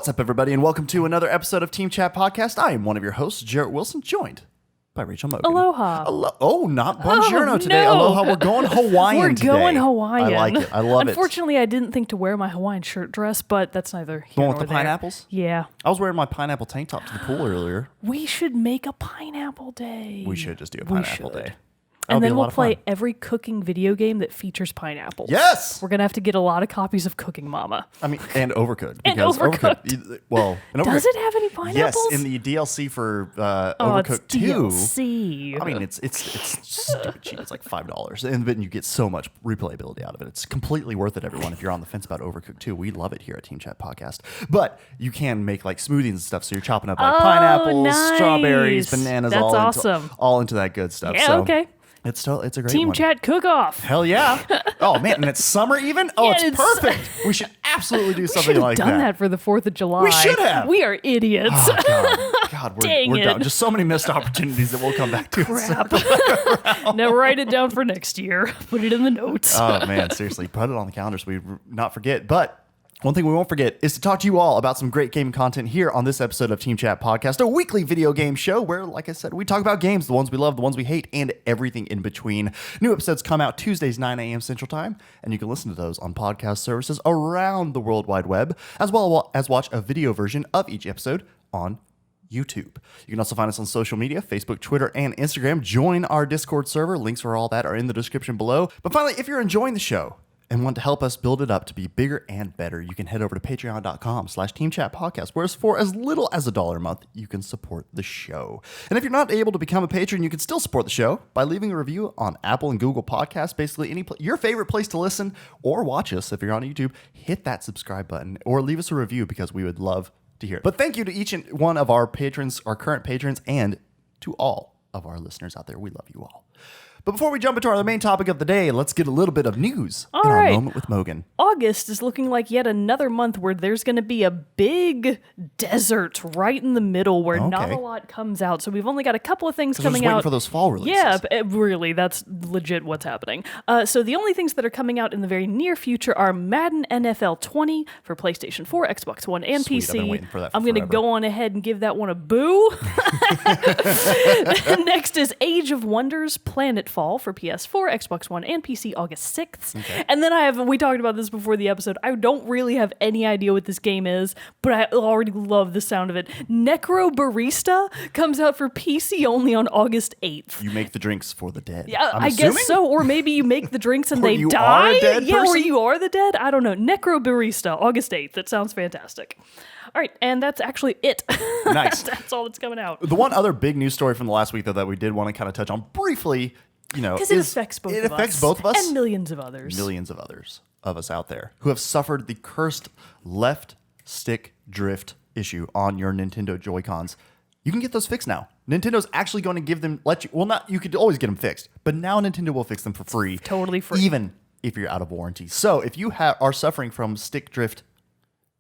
What's up, everybody, and welcome to another episode of Team Chat Podcast. I am one of your hosts, Jarrett Wilson, joined by Rachel Mogan. Aloha. Not buongiorno today. No. Aloha. We're going Hawaiian today. We're going Hawaiian. I like it. I love it. Unfortunately, I didn't think to wear my Hawaiian shirt dress, but that's neither here The one nor with the there. pineapples? Yeah. I was wearing my pineapple tank top to the pool earlier. We should make a pineapple day. We should just do a pineapple day. And then be a we'll lot of play fun. every cooking video game that features pineapples. Yes! We're going to have to get a lot of copies of Cooking Mama. I mean, and Overcooked. And because Overcooked. Does it have any pineapples? Yes, in the DLC for Overcooked it's 2. DLC. I mean, it's stupid cheap. It's like $5, and then you get so much replayability out of it. It's completely worth it, everyone. If you're on the fence about Overcooked 2, we love it here at Team Chat Podcast. But you can make like smoothies and stuff. So you're chopping up like pineapples, nice. strawberries, bananas, That's all awesome. all into that good stuff. Yeah, so okay. It's a great Team one. Chat Cook-Off. Hell yeah! Oh man, and it's summer even. Oh, Yeah, it's perfect. We should absolutely do something like done that for the 4th of July. We should have. We are idiots. Oh, God, Dang we're it. done. Just so many missed opportunities that we'll come back to. Crap. Now write it down for next year. Put it in the notes. Oh man, seriously, put it on the calendar so we not forget. But one thing we won't forget is to talk to you all about some great gaming content here on this episode of Team Chat Podcast, a weekly video game show where, like I said, we talk about games, the ones we love, the ones we hate, and everything in between. New episodes come out Tuesdays, 9 a.m. Central Time, and you can listen to those on podcast services around the World Wide Web, as well as watch a video version of each episode on YouTube. You can also find us on social media, Facebook, Twitter, and Instagram. Join our Discord server. Links for all that are in the description below. But finally, if you're enjoying the show and want to help us build it up to be bigger and better, you can head over to patreon.com/teamchatpodcast, where for as little as $1 a month, you can support the show. And if you're not able to become a patron, you can still support the show by leaving a review on Apple and Google Podcasts, basically your favorite place to listen or watch us. If you're on YouTube, hit that subscribe button or leave us a review because we would love to hear it. But thank you to each and one of our patrons, our current patrons, and to all of our listeners out there. We love you all. But before we jump into our main topic of the day, let's get a little bit of news in our moment with Mogan. August is looking like yet another month where there's going to be a big desert right in the middle where not a lot comes out. So we've only got a couple of things coming waiting out for those fall releases. Yeah, really, that's legit what's happening. So the only things that are coming out in the very near future are Madden NFL 20 for PlayStation 4, Xbox One, and Sweet, PC. I've been waiting for that for I'm going to forever. go on ahead and give that one a boo. Next is Age of Wonders Planetfall for PS4, Xbox One, and PC August 6th. Okay. And then we talked about this before the episode. I don't really have any idea what this game is, but I already love the sound of it. Necro Barista comes out for PC only on August 8th. You make the drinks for the dead. Yeah, I'm I assuming? guess so. Or maybe you make the drinks and Or they you die. are a dead yeah, or person? you are the dead. I don't know. Necro Barista, August 8th. That sounds fantastic. All right, and that's actually it. Nice. That's all that's coming out. The one other big news story from the last week, though, that we did want to kind of touch on briefly, because it affects both of us. It affects both of us. And millions of others. Millions of others of us out there who have suffered the cursed left stick drift issue on your Nintendo Joy-Cons. You can get those fixed now. Nintendo's actually going to give them, you could always get them fixed, but now Nintendo will fix them for free. Totally free. Even if you're out of warranty. So if you are suffering from stick drift,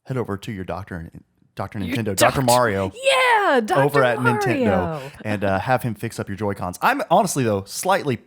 head over to your Dr. Nintendo, Dr. Mario. Yeah, Dr. Over at Mario. Nintendo and have him fix up your Joy-Cons. I'm honestly, though, slightly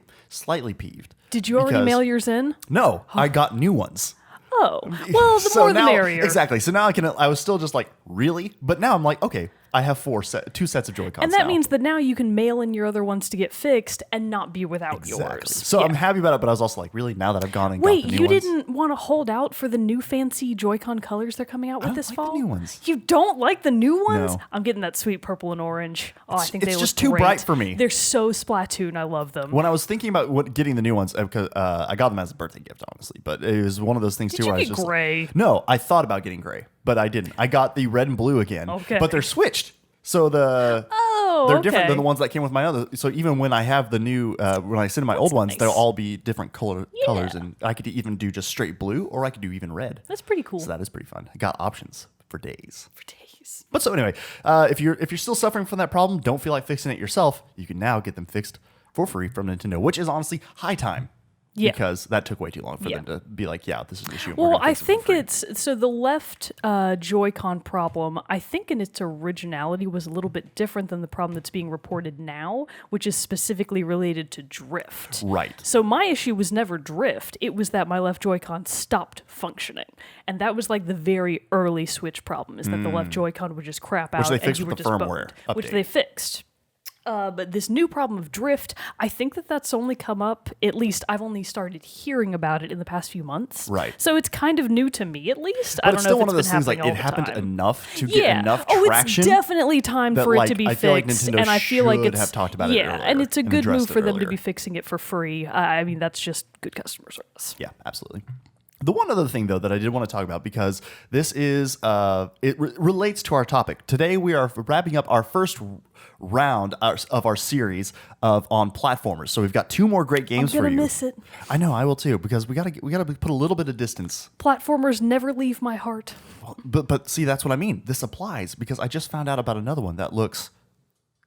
peeved. Did you already mail yours in? No, I got new ones. Oh, well, the more the merrier. Exactly. So now I was still just like, really? But now I'm like, okay, I have two sets of Joy-Cons And that now. means that now you can mail in your other ones to get fixed and not be without yours. So Yeah. I'm happy about it, but I was also like, really? Now that I've gone and Wait, got the new you ones? didn't want to hold out for the new fancy Joy-Con colors they're coming out with this like fall? the new ones. You don't like the new ones? No. I'm getting that sweet purple and orange. Oh, I think it's they look just too great. bright for me. They're so Splatoon. I love them. When I was thinking about getting the new ones, because I got them as a birthday gift, honestly, but it was one of those things Did too you where I was get just gray? Like, no, I thought about getting gray, but I didn't. I got the red and blue again, Okay. but they're switched. So they're different than the ones that came with my other. So even when I have the new, when I send my old ones, nice. they'll all be different colors, and I could even do just straight blue, or I could do even red. That's pretty cool. So that is pretty fun. I got options for days. For days. But so anyway, if you're still suffering from that problem, don't feel like fixing it yourself. You can now get them fixed for free from Nintendo, which is honestly high time. Yeah. Because that took way too long for Yeah. them to be like, yeah, this is an issue. Well, I think it's so the left Joy-Con problem, I think in its originality was a little bit different than the problem that's being reported now, which is specifically related to drift. Right. So my issue was never drift. It was that my left Joy-Con stopped functioning. And that was like the very early Switch problem, is that the left Joy-Con would just crap out they and fixed you were with the just firmware boned, which update. they fixed. But this new problem of drift, I think that's only come up, at least I've only started hearing about it in the past few months. Right. So it's kind of new to me, at least. But I don't it's know still if one it's of those been things like happening it all the happened time. enough to get enough Oh, traction. it's definitely time that, for like, it to be I fixed. feel like Nintendo and I feel like should it's have talked about it yeah, earlier and it's a and good move addressed for it them to earlier. be fixing it for free. I mean, that's just good customer service. Yeah, absolutely. The one other thing, though, that I did want to talk about, because this is, relates to our topic. Today, we are wrapping up our first round of our series on platformers. So we've got 2 more great games for you. I'm gonna miss it. I know, I will too, because we gotta put a little bit of distance. Platformers never leave my heart. But see, that's what I mean. This applies because I just found out about another one that looks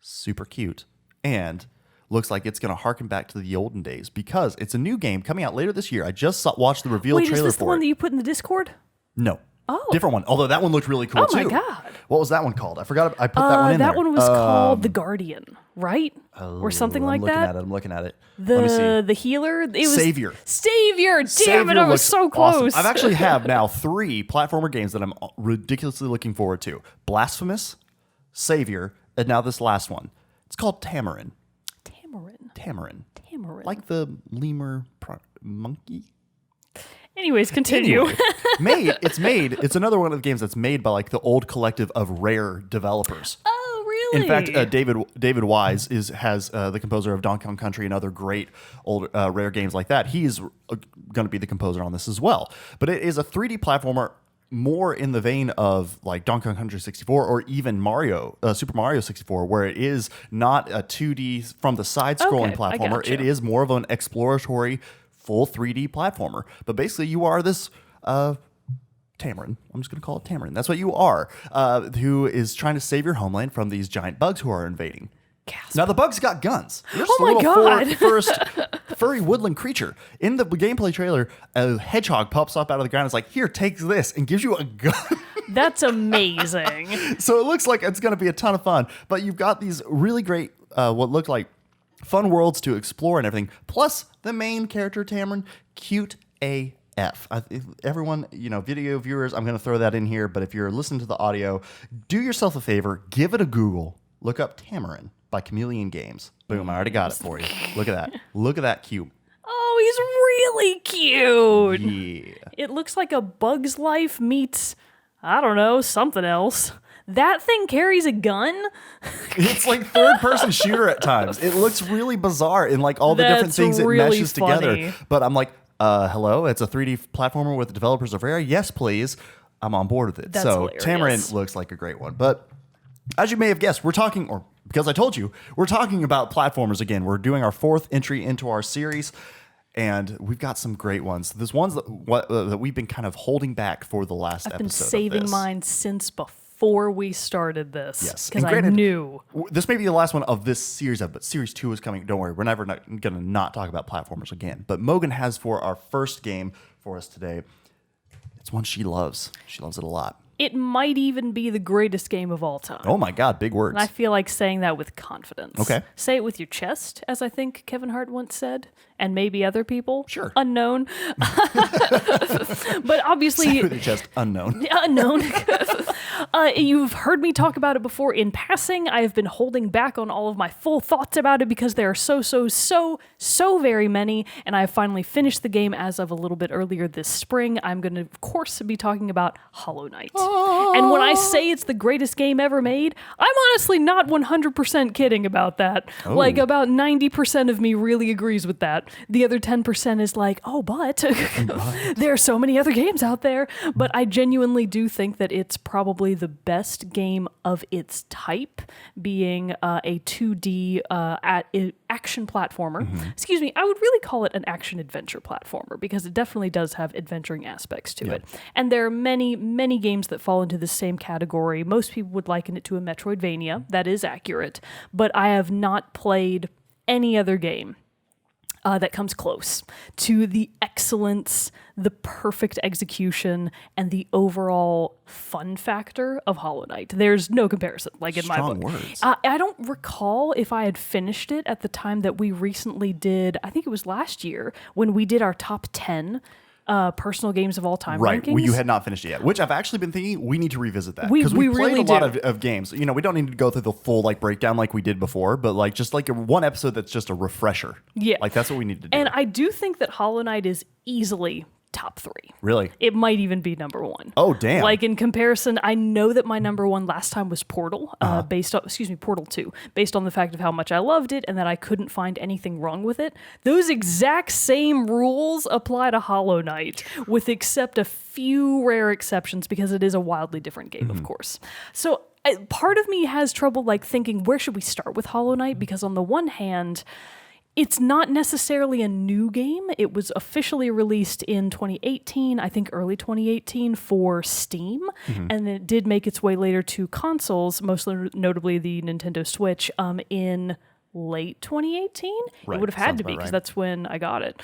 super cute and looks like it's going to harken back to the olden days, because it's a new game coming out later this year. I just watched the reveal Wait, trailer is this the for one it. that you put in the Discord? No. Oh. Different one. Although that one looked really cool Oh too. my God. What was that one called? I forgot. I put that one in there. That one was called The Guardian, right? Or something I'm like looking that. At it. I'm looking at it. Let me see. The healer. It was Savior. Savior. Damn Savior it! I was looks so awesome. close. I've actually have now 3 platformer games that I'm ridiculously looking forward to: Blasphemous, Savior, and now this last one. It's called Tamarin. Tamarin. Like the lemur monkey. Anyways, continue. Anyway, it's another one of the games that's made by like the old collective of Rare developers. Oh, really? In fact, David Wise has the composer of Donkey Kong Country and other great old Rare games like that. He's going to be the composer on this as well. But it is a 3D platformer, more in the vein of like Donkey Kong Country 64 or even Super Mario 64, where it is not a 2D from the side scrolling Okay, I platformer. gotcha. It is more of an exploratory full 3D platformer. But basically, you are this Tamarin. I'm just going to call it Tamarin. That's what you are, who is trying to save your homeland from these giant bugs who are invading. Gasp. Now, the bugs got guns. You're Oh my God. First furry woodland creature. In the gameplay trailer, a hedgehog pops up out of the ground and is like, here, take this, and gives you a gun. That's amazing. So it looks like it's going to be a ton of fun. But you've got these really great, what look like fun worlds to explore and everything. Plus, the main character, Tamarin, cute AF. Everyone, video viewers, I'm going to throw that in here. But if you're listening to the audio, do yourself a favor, give it a Google. Look up Tamarin by Chameleon Games. Boom, I already got it for you. Look at that. Look at that cute. Oh, he's really cute. Yeah. It looks like a Bug's Life meets, I don't know, something else. That thing carries a gun? It's like third-person shooter at times. It looks really bizarre in like all the different That's things it really meshes funny. together. But I'm like, hello, it's a 3D platformer with the developers of Rare. Yes, please. I'm on board with it. That's so hilarious. Tamarin looks like a great one. But as you may have guessed, we're talking, or because I told you, we're talking about platformers again. We're doing our 4th entry into our series. And we've got some great ones. There's ones that we've been kind of holding back for the last episode. I've been saving of this. mine since before we started this. Yes. Because And I granted, knew. This may be the last one of this series, but series 2 is coming. Don't worry, we're never going to not talk about platformers again. But Mogan has for our first game for us today. It's one she loves. She loves it a lot. It might even be the greatest game of all time. Oh my God, big words. And I feel like saying that with confidence. Okay. Say it with your chest, as I think Kevin Hart once said, and maybe other people. Sure. Unknown. But obviously... Say it with your chest, unknown. Unknown. You've heard me talk about it before in passing. I have been holding back on all of my full thoughts about it because there are so very many, and I have finally finished the game as of a little bit earlier this spring. I'm going to, of course, be talking about Hollow Knight. And when I say it's the greatest game ever made, I'm honestly not 100% kidding about that. Oh. Like, about 90% of me really agrees with that. The other 10% is like, but there are so many other games out there. But I genuinely do think that it's probably the best game of its type, being a 2D action platformer. Mm-hmm. Excuse me, I would really call it an action-adventure platformer because it definitely does have adventuring aspects to it. And there are many, many games that fall into the same category. Most people would liken it to a Metroidvania. That is accurate. But I have not played any other game that comes close to the excellence, the perfect execution, and the overall fun factor of Hollow Knight. There's no comparison, like in Strong my book. words. I don't recall if I had finished it at the time that we recently did, I think it was last year, when we did our top 10 personal games of all time Right. rankings. Well, you had not finished it yet, which I've actually been thinking we need to revisit that. We Because we played really a lot do. of games. You know, we don't need to go through the full like breakdown like we did before, but like just like one episode that's just a refresher. Yeah. Like that's what we need to do. And I do think that Hollow Knight is easily top 3. Really? It might even be number 1. Oh, damn. Like in comparison, I know that my number 1 last time was Portal, Portal 2, based on the fact of how much I loved it and that I couldn't find anything wrong with it. Those exact same rules apply to Hollow Knight, with except a few rare exceptions because it is a wildly different game, of course. So part of me has trouble like thinking, where should we start with Hollow Knight? Because on the one hand, it's not necessarily a new game. It was officially released in 2018, I think early 2018 for Steam, and it did make its way later to consoles, most notably the Nintendo Switch, in late 2018. Right, It would have had sounds to be about because right. that's when I got it.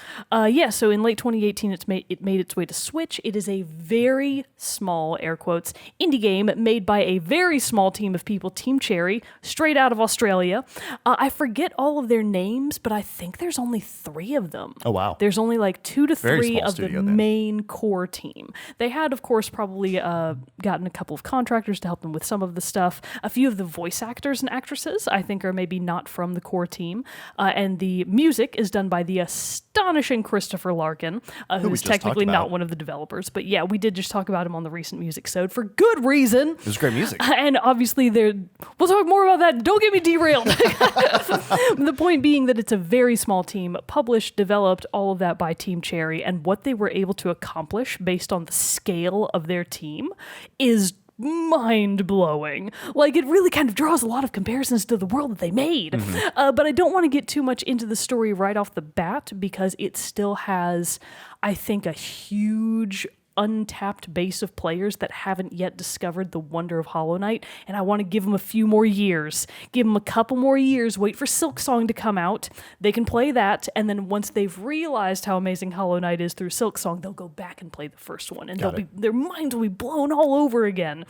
So in late 2018, it made its way to Switch. It is a very small, air quotes, indie game made by a very small team of people, Team Cherry, straight out of Australia. I forget all of their names, but I think there's only 3 of them. Oh, wow. There's only like 2 to Very 3 small of studio the then. main core team. They had, of course, probably gotten a couple of contractors to help them with some of the stuff. A few of the voice actors and actresses, I think, are maybe not from the core team. And the music is done by the astonishing Christopher Larkin, we who's just talked technically not about. one of the developers. But yeah, we did just talk about him on the recent music sode for good reason. It was great music. And obviously, we'll talk more about that. Don't get me derailed. The point being that it's a very small team, published, developed, all of that by Team Cherry, and what they were able to accomplish based on the scale of their team is mind-blowing. Like, it really kind of draws a lot of comparisons to the world that they made. But I don't want to get too much into the story right off the bat because it still has, I think, a huge untapped base of players that haven't yet discovered the wonder of Hollow Knight, and I want to give them a few more years. Give them a couple more years, wait for Silksong to come out, they can play that, and then once they've realized how amazing Hollow Knight is through Silksong, they'll go back and play the first one, and their minds will be blown all over again.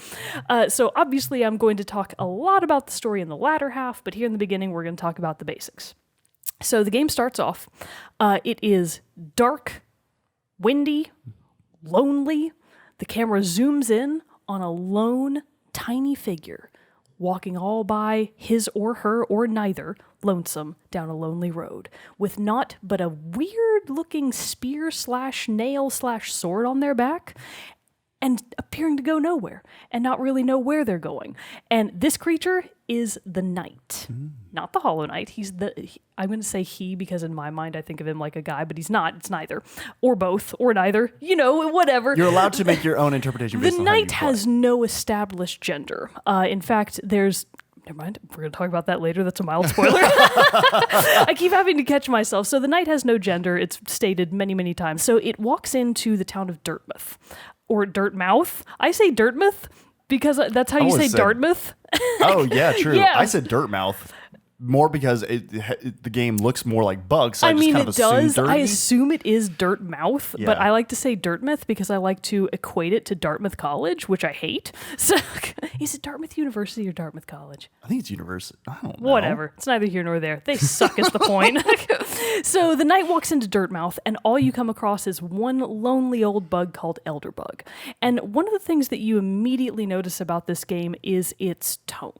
So obviously I'm going to talk a lot about the story in the latter half, but here in the beginning we're going to talk about the basics. So the game starts off, it is dark, windy, lonely. The camera zooms in on a lone, tiny figure walking all by his or her or neither, lonesome down a lonely road with naught but a weird-looking spear/nail/sword on their back and appearing to go nowhere and not really know where they're going. And this creature is the Knight, not the Hollow Knight. I'm going to say he because in my mind I think of him like a guy, but he's not. It's neither. Or both, or neither. You know, whatever. You're allowed to make your own interpretation based The on how you Knight play. has no established gender. In fact, there's... Never mind. We're going to talk about that later. That's a mild spoiler. I keep having to catch myself. So the Knight has no gender. It's stated many, many times. So it walks into the town of Dirtmouth. Or Dirtmouth. I say Dirtmouth because that's how you say always said- Dartmouth. Oh, yeah, true. Yeah. I said Dirtmouth more because the game looks more like bugs. So I, I just mean, kind it of assumed does. I dirty. assume it is Dirtmouth, but Yeah. I like to say Dirtmouth because I like to equate it to Dartmouth College, which I hate. So, is it Dartmouth University or Dartmouth College? I think it's university. I don't know. Whatever. It's neither here nor there. They suck is the point. So the Knight walks into Dirtmouth, and all you come across is one lonely old bug called Elderbug. And one of the things that you immediately notice about this game is its tone.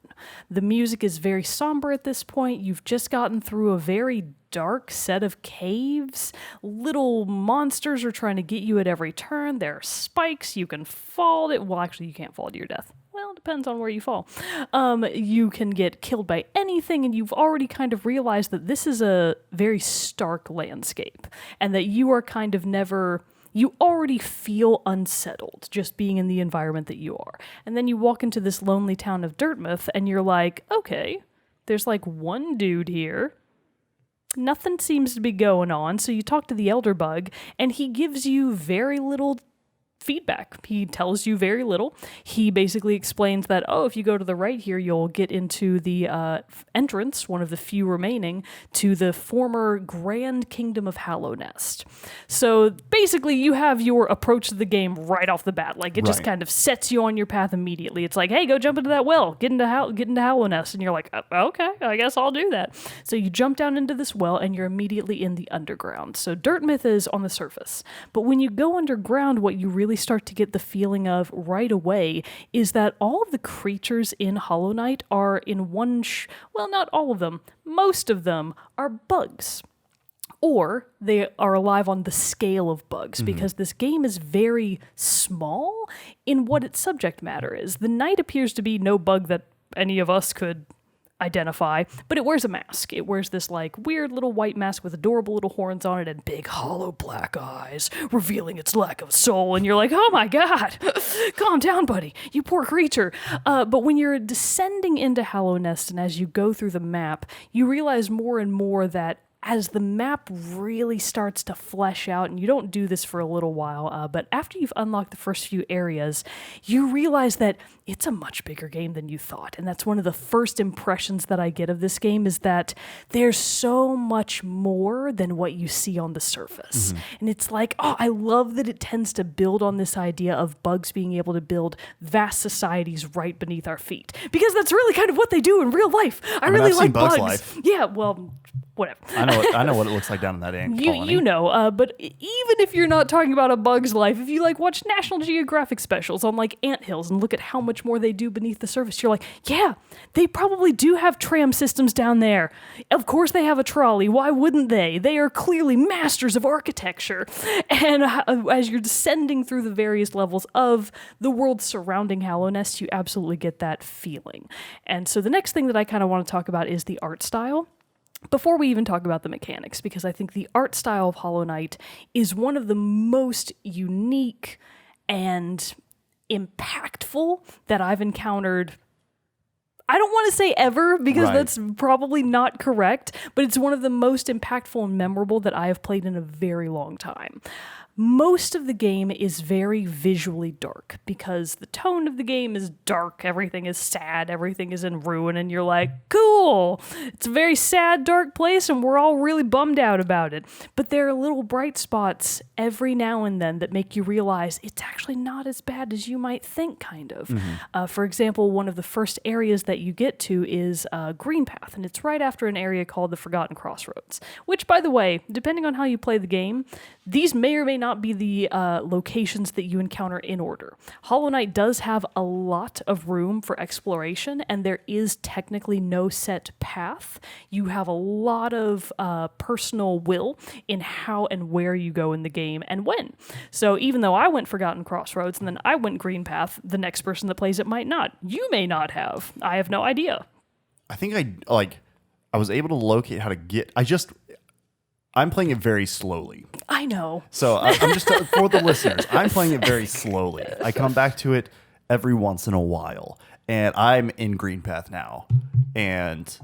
The music is very somber at this point. You've just gotten through a very dark set of caves. Little monsters are trying to get you at every turn. There are spikes. You can fall. Well, actually, you can't fall to your death. Well, it depends on where you fall. You can get killed by anything, and you've already kind of realized that this is a very stark landscape, and that you are kind of never... You already feel unsettled just being in the environment that you are. And then you walk into this lonely town of Dirtmouth, and you're like, okay, there's like one dude here. Nothing seems to be going on, so you talk to the Elderbug, and he gives you very little feedback. He tells you very little. He basically explains that, oh, if you go to the right here, you'll get into the entrance, one of the few remaining, to the former Grand Kingdom of Hallownest. So basically, you have your approach to the game right off the bat. Like, it just kind of sets you on your path immediately. It's like, hey, go jump into that well, get into Hallownest. And you're like, okay, I guess I'll do that. So you jump down into this well, and you're immediately in the underground. So Dirtmouth is on the surface. But when you go underground, what you really start to get the feeling of right away is that all of the creatures in Hollow Knight are in one, well, not all of them, most of them are bugs. Or they are alive on the scale of bugs, because this game is very small in what its subject matter is. The knight appears to be no bug that any of us could identify, but it wears a mask. It wears this like weird little white mask with adorable little horns on it and big hollow black eyes, revealing its lack of soul. And you're like, oh my God, calm down, buddy, you poor creature. But when you're descending into Hallownest and as you go through the map, you realize more and more that as the map really starts to flesh out, and you don't do this for a little while, but after you've unlocked the first few areas, you realize that it's a much bigger game than you thought. And that's one of the first impressions that I get of this game, is that there's so much more than what you see on the surface. And it's like, oh, I love that it tends to build on this idea of bugs being able to build vast societies right beneath our feet. Because that's really kind of what they do in real life. I really I've like seen Bugs bugs. Life. Yeah, well, whatever. I know what it looks like down in that ant colony. You know, but even if you're not talking about A Bug's Life, if you like watch National Geographic specials on like anthills and look at how much more they do beneath the surface, you're like, yeah, they probably do have tram systems down there. Of course they have a trolley. Why wouldn't they? They are clearly masters of architecture. And as you're descending through the various levels of the world surrounding Hallownest, you absolutely get that feeling. And so the next thing that I kind of want to talk about is the art style. Before we even talk about the mechanics, because I think the art style of Hollow Knight is one of the most unique and impactful that I've encountered. I don't want to say ever, because that's probably not correct, but it's one of the most impactful and memorable that I have played in a very long time. Most of the game is very visually dark, because the tone of the game is dark. Everything is sad. Everything is in ruin. And you're like, cool. It's a very sad, dark place, and we're all really bummed out about it. But there are little bright spots every now and then that make you realize it's actually not as bad as you might think, kind of. For example, one of the first areas that you get to is Green Path, and it's right after an area called the Forgotten Crossroads, which, by the way, depending on how you play the game, these may or may not be the locations that you encounter in order. Hollow Knight does have a lot of room for exploration, and there is technically no set path. You have a lot of personal will in how and where you go in the game and when. So even though I went Forgotten Crossroads and then I went Green Path, the next person that plays it might not. You may not have. I have no idea. I think I was able to locate how to get. I'm playing it very slowly. I know. So I'm just, for the listeners, I'm playing it very slowly. I come back to it every once in a while. And I'm in Green Path now. And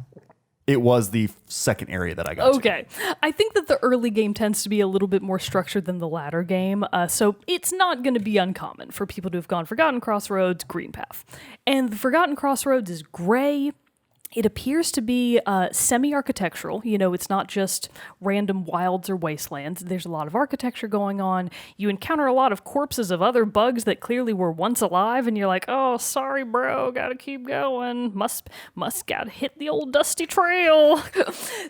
it was the second area that I got to. Okay. I think that the early game tends to be a little bit more structured than the latter game. So it's not going to be uncommon for people to have gone Forgotten Crossroads, Green Path. And the Forgotten Crossroads is gray. It appears to be semi-architectural. You know, it's not just random wilds or wastelands. There's a lot of architecture going on. You encounter a lot of corpses of other bugs that clearly were once alive, and you're like, oh, sorry, bro, gotta keep going. Must gotta hit the old dusty trail.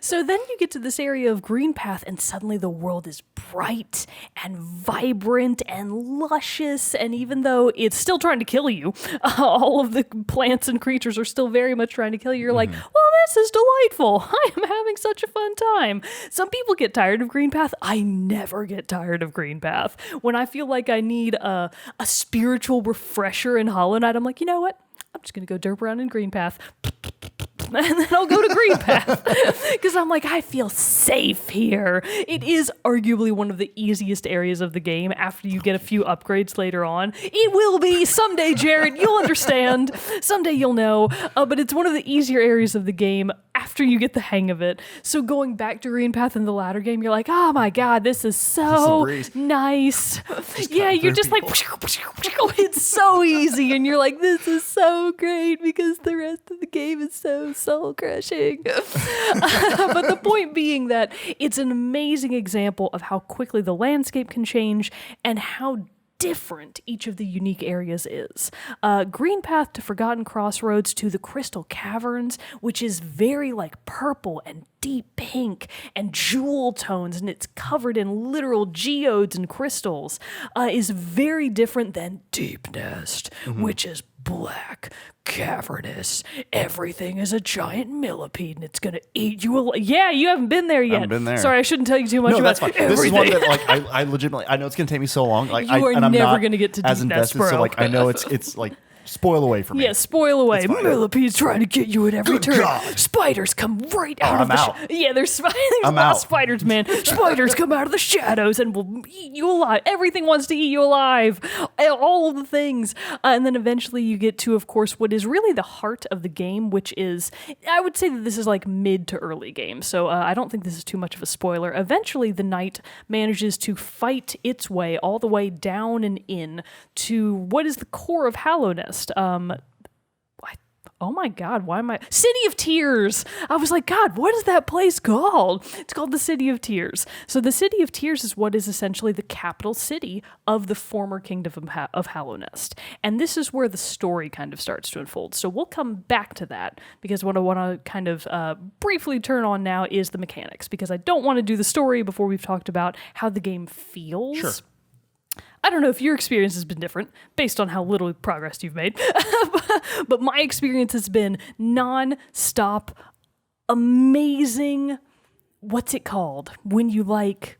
So then you get to this area of Green Path, and suddenly the world is bright and vibrant and luscious, and even though it's still trying to kill you, all of the plants and creatures are still very much trying to kill you. You're like, well, this is delightful. I am having such a fun time. Some people get tired of Green Path. I never get tired of Green Path. When I feel like I need a spiritual refresher in Hollow Knight, I'm like, you know what? I'm just going to go derp around in Green Path. and then I'll go to Green Path because I'm like, I feel safe here. It is arguably one of the easiest areas of the game after you get a few upgrades later on. It will be someday, Jared. You'll understand. Someday you'll know. But it's one of the easier areas of the game after you get the hang of it. So going back to Green Path in the latter game, you're like, oh my God, this is so nice. Yeah, you're just like, it's so easy. And you're like, this is so great because the rest of the game is so soul crushing. But the point being that it's an amazing example of how quickly the landscape can change and how different each of the unique areas is. Green Path to Forgotten Crossroads to the Crystal Caverns, which is very like purple and deep pink and jewel tones, and it's covered in literal geodes and crystals, is very different than Deep Nest, which is black, cavernous. Everything is a giant millipede, and it's gonna eat you alive. Yeah, you haven't been there yet. I haven't been there. Sorry, I shouldn't tell you too much No, about that's fine. everything. This is one that like I legitimately I know it's gonna take me so long. Like You are and I'm never not gonna get to as Deep Nest, invested. bro. So like I know it's like spoil away for me. Yeah, spoil away. It's fine. Millipedes trying to get you at every Good turn. God. Spiders come right out of I'm the out. Yeah, there's a I'm lot of out. spiders, man. Spiders come out of the shadows and will eat you alive. Everything wants to eat you alive. All of the things. And then eventually you get to, of course, what is really the heart of the game, which is, I would say that this is like mid to early game. So I don't think this is too much of a spoiler. Eventually the knight manages to fight its way all the way down and in to what is the core of Hallownest. Oh my God, why am I... City of Tears! I was like, God, what is that place called? It's called the City of Tears. So the City of Tears is what is essentially the capital city of the former kingdom of Hallownest. And this is where the story kind of starts to unfold. So we'll come back to that, because what I want to kind of briefly turn on now is the mechanics, because I don't want to do the story before we've talked about how the game feels. Sure. I don't know if your experience has been different based on how little progress you've made, but my experience has been non-stop, amazing, what's it called? When you like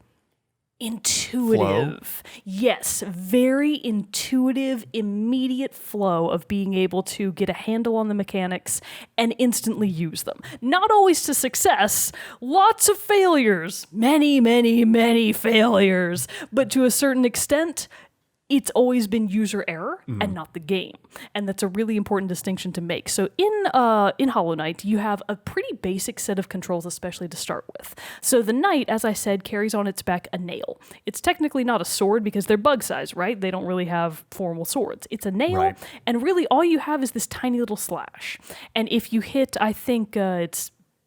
intuitive. Flow? Yes, very intuitive, immediate flow of being able to get a handle on the mechanics and instantly use them. Not always to success, lots of failures, many, many, many failures, but to a certain extent, it's always been user error and not the game. And that's a really important distinction to make. So in Hollow Knight, you have a pretty basic set of controls, especially to start with. So the knight, as I said, carries on its back a nail. It's technically not a sword because they're bug size, right? They don't really have formal swords. It's a nail, Right. and really all you have is this tiny little slash. And if you hit, I think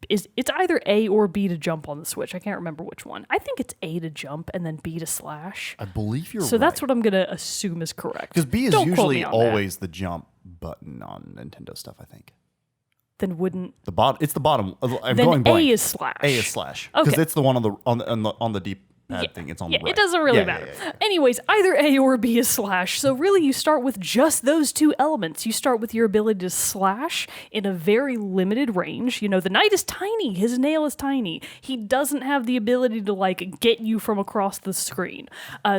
it's either A or B to jump on the Switch. I can't remember which one. I think it's A to jump and then B to slash. I believe you're So right. that's what I'm going to assume is correct. Because B is Don't quote usually me on always the jump button on Nintendo stuff, I think. that. Then wouldn't... The bottom. It's the bottom. I'm Then going blank. A is slash. A is slash. Because Okay. it's the one on the deep pad thing. It's on the right. It doesn't really Yeah, matter. yeah, yeah. Anyways, either A or B is slash. So really you start with just those two elements. You start with your ability to slash in a very limited range. You know, the knight is tiny. His nail is tiny. He doesn't have the ability to like get you from across the screen.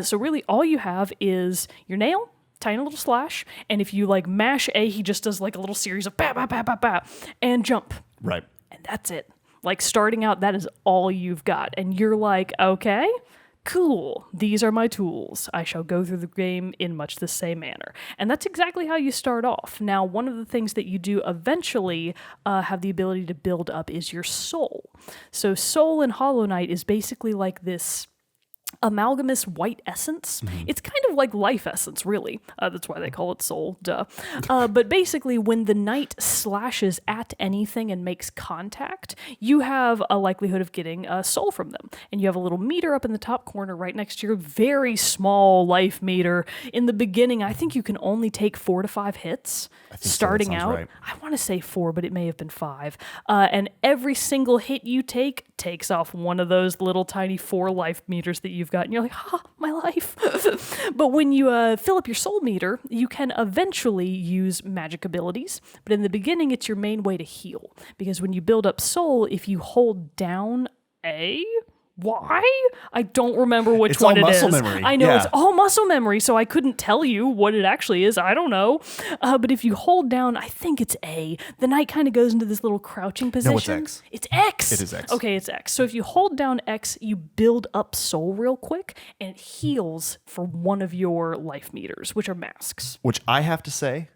So really all you have is your nail, tiny little slash, and if you like mash A, he just does like a little series of ba ba ba ba ba and jump. Right. And that's it. Like starting out, that is all you've got. And you're like, okay, cool. These are my tools. I shall go through the game in much the same manner. And that's exactly how you start off. Now, one of the things that you do eventually have the ability to build up is your soul. So soul in Hollow Knight is basically like this amalgamous white essence. It's kind of like life essence, really. That's why they call it soul, duh. But basically, when the knight slashes at anything and makes contact, you have a likelihood of getting a soul from them. And you have a little meter up in the top corner right next to your very small life meter. In the beginning, I think you can only take 4 to 5 hits starting so. That sounds out. right. I want to say 4, but it may have been 5. And every single hit you take takes off one of those little tiny 4 life meters that you've got, and you're like, my life. But when you fill up your soul meter, you can eventually use magic abilities. But in the beginning, it's your main way to heal. Because when you build up soul, if you hold down A, Why? I don't remember which It's one all it is. muscle memory. I know Yeah. it's all muscle memory, so I couldn't tell you what it actually is. I don't know. But if you hold down, I think it's A, the knight kind of goes into this little crouching position. No, it's X. It's X. It is X. Okay, it's X. So if you hold down X, you build up soul real quick, and it heals for one of your life meters, which are masks. Which I have to say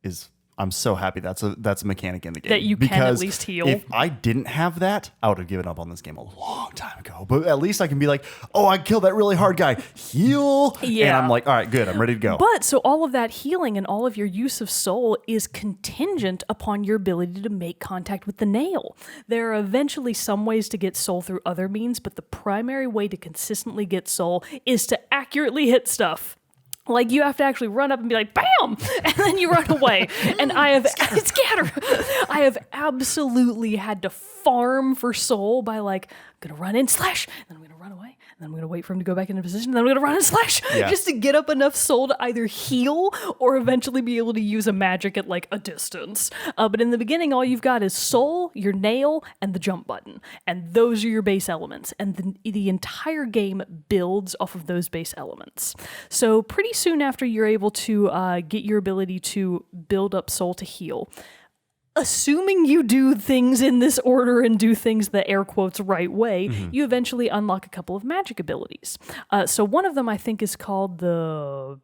is I'm so happy that's a mechanic in the game. That you can at least heal. If I didn't have that, I would have given up on this game a long time ago. But at least I can be like, oh, I killed that really hard guy. Heal. Yeah. And I'm like, all right, good. I'm ready to go. But so all of that healing and all of your use of soul is contingent upon your ability to make contact with the nail. There are eventually some ways to get soul through other means, but the primary way to consistently get soul is to accurately hit stuff. Like, you have to actually run up and be like, bam! And then you run away. And I have, scatter. I have absolutely had to farm for soul by like, I'm going to run in, slash, then I'm going to run away, and then I'm going to wait for him to go back into position, then I'm going to run and slash, just to get up enough soul to either heal or eventually be able to use a magic at like a distance. But in the beginning, all you've got is soul, your nail, and the jump button. And those are your base elements. And the entire game builds off of those base elements. So pretty soon after you're able to get your ability to build up soul to heal, assuming you do things in this order and do things the air quotes right way, you eventually unlock a couple of magic abilities. So one of them I think is called the...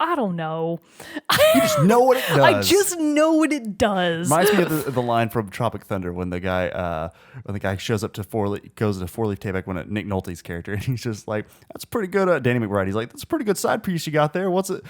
I don't know. You just know what it does. I just know what it does. Reminds me of the line from Tropic Thunder when the guy shows up to goes to Four Leaf Tayback when Nick Nolte's character, and he's just like, "That's pretty good." Danny McBride, he's like, "That's a pretty good side piece you got there. What's it?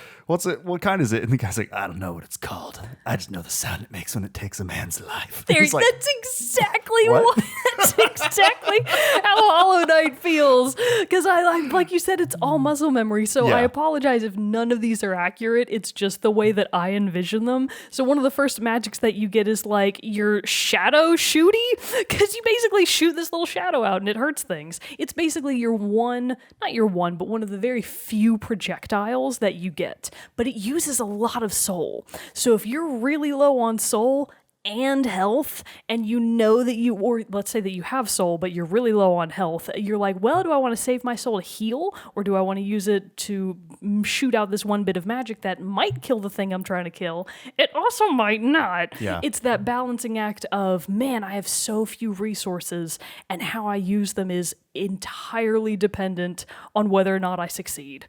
What kind is it?" And the guy's like, "I don't know what it's called. I just know the sound it makes when it takes a man's life." That's Like, exactly what? that's exactly how Hollow Knight feels. Because I like you said, it's all muscle memory. So Yeah. I apologize if none of these are accurate. It's just the way that I envision them. So one of the first magics that you get is like your shadow shooty, because you basically shoot this little shadow out and it hurts things. It's basically but one of the very few projectiles that you get. But it uses a lot of soul. So if you're really low on soul and health, and you know that or let's say that you have soul, but you're really low on health, you're like, well, do I want to save my soul to heal, or do I want to use it to shoot out this one bit of magic that might kill the thing I'm trying to kill? It also might not. Yeah. It's that balancing act of, man, I have so few resources, and how I use them is entirely dependent on whether or not I succeed.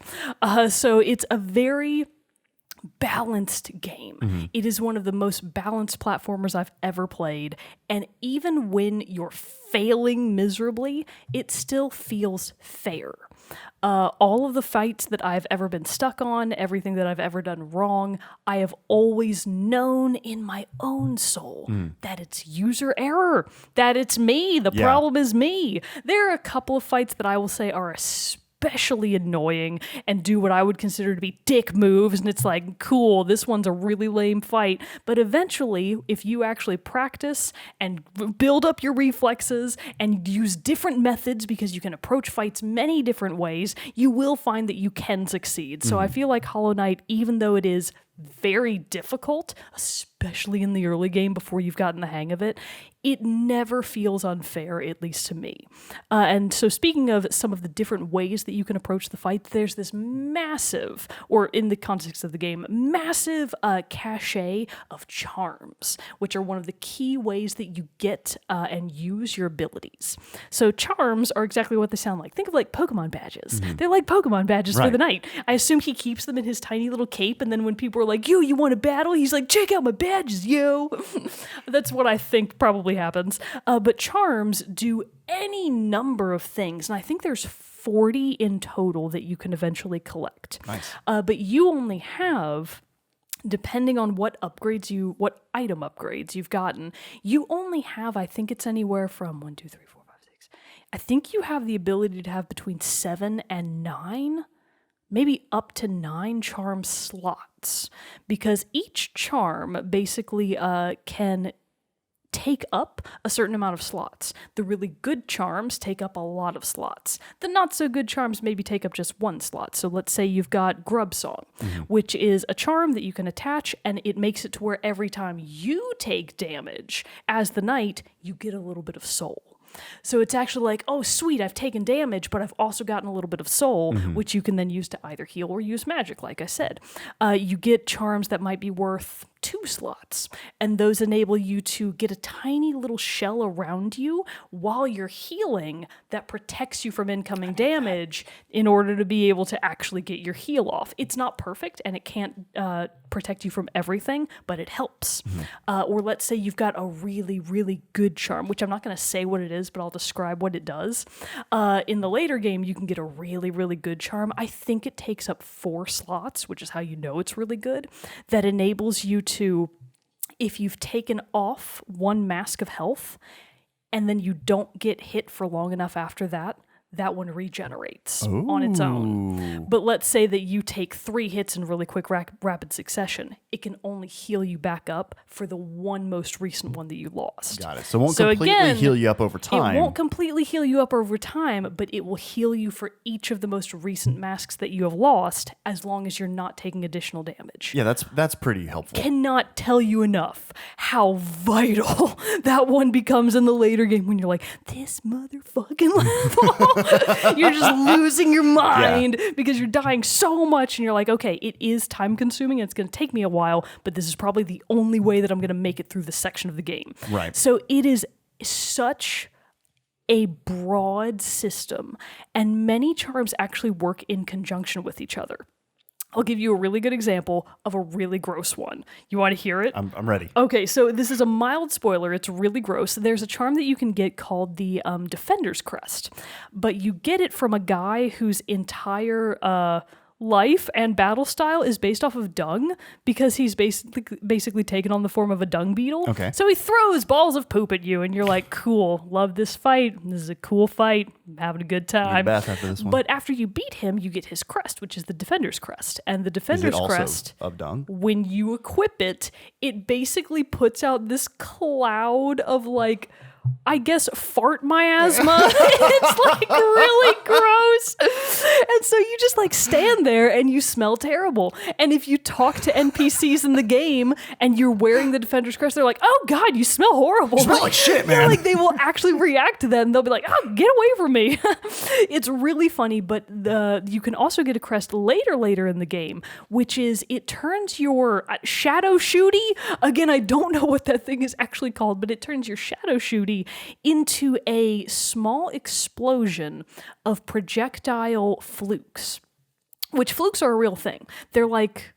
So it's a very balanced game. It is one of the most balanced platformers I've ever played, and even when you're failing miserably, it still feels fair. All of the fights that I've ever been stuck on, everything that I've ever done wrong, I have always known in my own soul that it's user error, that it's me, the problem is me. There are a couple of fights that I will say are especially annoying and do what I would consider to be dick moves, and it's like, cool, this one's a really lame fight. But eventually, if you actually practice and build up your reflexes and use different methods, because you can approach fights many different ways, you will find that you can succeed. So I feel like Hollow Knight, even though it is very difficult, especially in the early game before you've gotten the hang of it, it never feels unfair, at least to me. And so speaking of some of the different ways that you can approach the fight, there's this massive, or in the context of the game, massive cachet of charms, which are one of the key ways that you get and use your abilities. So charms are exactly what they sound like. Think of like Pokemon badges. They're like Pokemon badges for the knight. I assume he keeps them in his tiny little cape, and then when people are like, yo, you want to battle? He's like, check out my badges, yo. That's what I think probably happens. But charms do any number of things, and I think there's 40 in total that you can eventually collect. Nice. But you only have, depending on what item upgrades you've gotten, you only have, I think it's anywhere from 1, 2, 3, 4, 5, 6. I think you have the ability to have between 7 and 9, maybe up to 9 charm slots, because each charm basically can take up a certain amount of slots. The really good charms take up a lot of slots. The not so good charms maybe take up just 1 slot. So let's say you've got Grub Song, which is a charm that you can attach, and it makes it to where every time you take damage as the knight, you get a little bit of soul. So it's actually like, oh, sweet, I've taken damage, but I've also gotten a little bit of soul, which you can then use to either heal or use magic, like I said. You get charms that might be worth 2 slots, and those enable you to get a tiny little shell around you while you're healing that protects you from incoming damage in order to be able to actually get your heal off. It's not perfect, and it can't protect you from everything, but it helps. Or let's say you've got a really, really good charm, which I'm not going to say what it is, but I'll describe what it does. In the later game, you can get a really, really good charm. I think it takes up 4 slots, which is how you know it's really good, that enables you to, if you've taken off 1 mask of health and then you don't get hit for long enough after that, that one regenerates on its own. But let's say that you take 3 hits in really quick rapid succession. It can only heal you back up for the one most recent one that you lost. Got it. So it won't completely heal you up over time. It won't completely heal you up over time, but it will heal you for each of the most recent masks that you have lost, as long as you're not taking additional damage. Yeah, that's pretty helpful. Cannot tell you enough how vital that one becomes in the later game when you're like, this motherfucking level. You're just losing your mind because you're dying so much, and you're like, okay, it is time consuming and it's going to take me a while, but this is probably the only way that I'm going to make it through this section of the game. Right. So it is such a broad system, and many charms actually work in conjunction with each other. I'll give you a really good example of a really gross one. You want to hear it? I'm ready. Okay, so this is a mild spoiler. It's really gross. There's a charm that you can get called the Defender's Crest, but you get it from a guy whose entire life and battle style is based off of dung, because he's basically taken on the form of a dung beetle. Okay. So he throws balls of poop at you, and you're like, cool, love this fight. This is a cool fight. I'm having a good time. Bath after this one. But after you beat him, you get his crest, which is the Defender's Crest. And the Defender's Is it also Crest, of dung? when you equip it, it basically puts out this cloud of, like, I guess, fart miasma. It's like really gross. And so you just like stand there and you smell terrible. And if you talk to NPCs in the game and you're wearing the Defender's Crest, they're like, oh God, you smell horrible. You smell like shit, man. Like they will actually react to that and they'll be like, oh, get away from me. It's really funny, but you can also get a crest later in the game, which is it turns your shadow shooty. Again, I don't know what that thing is actually called, but it turns your shadow shooty into a small explosion of projectile flukes, which flukes are a real thing. They're like,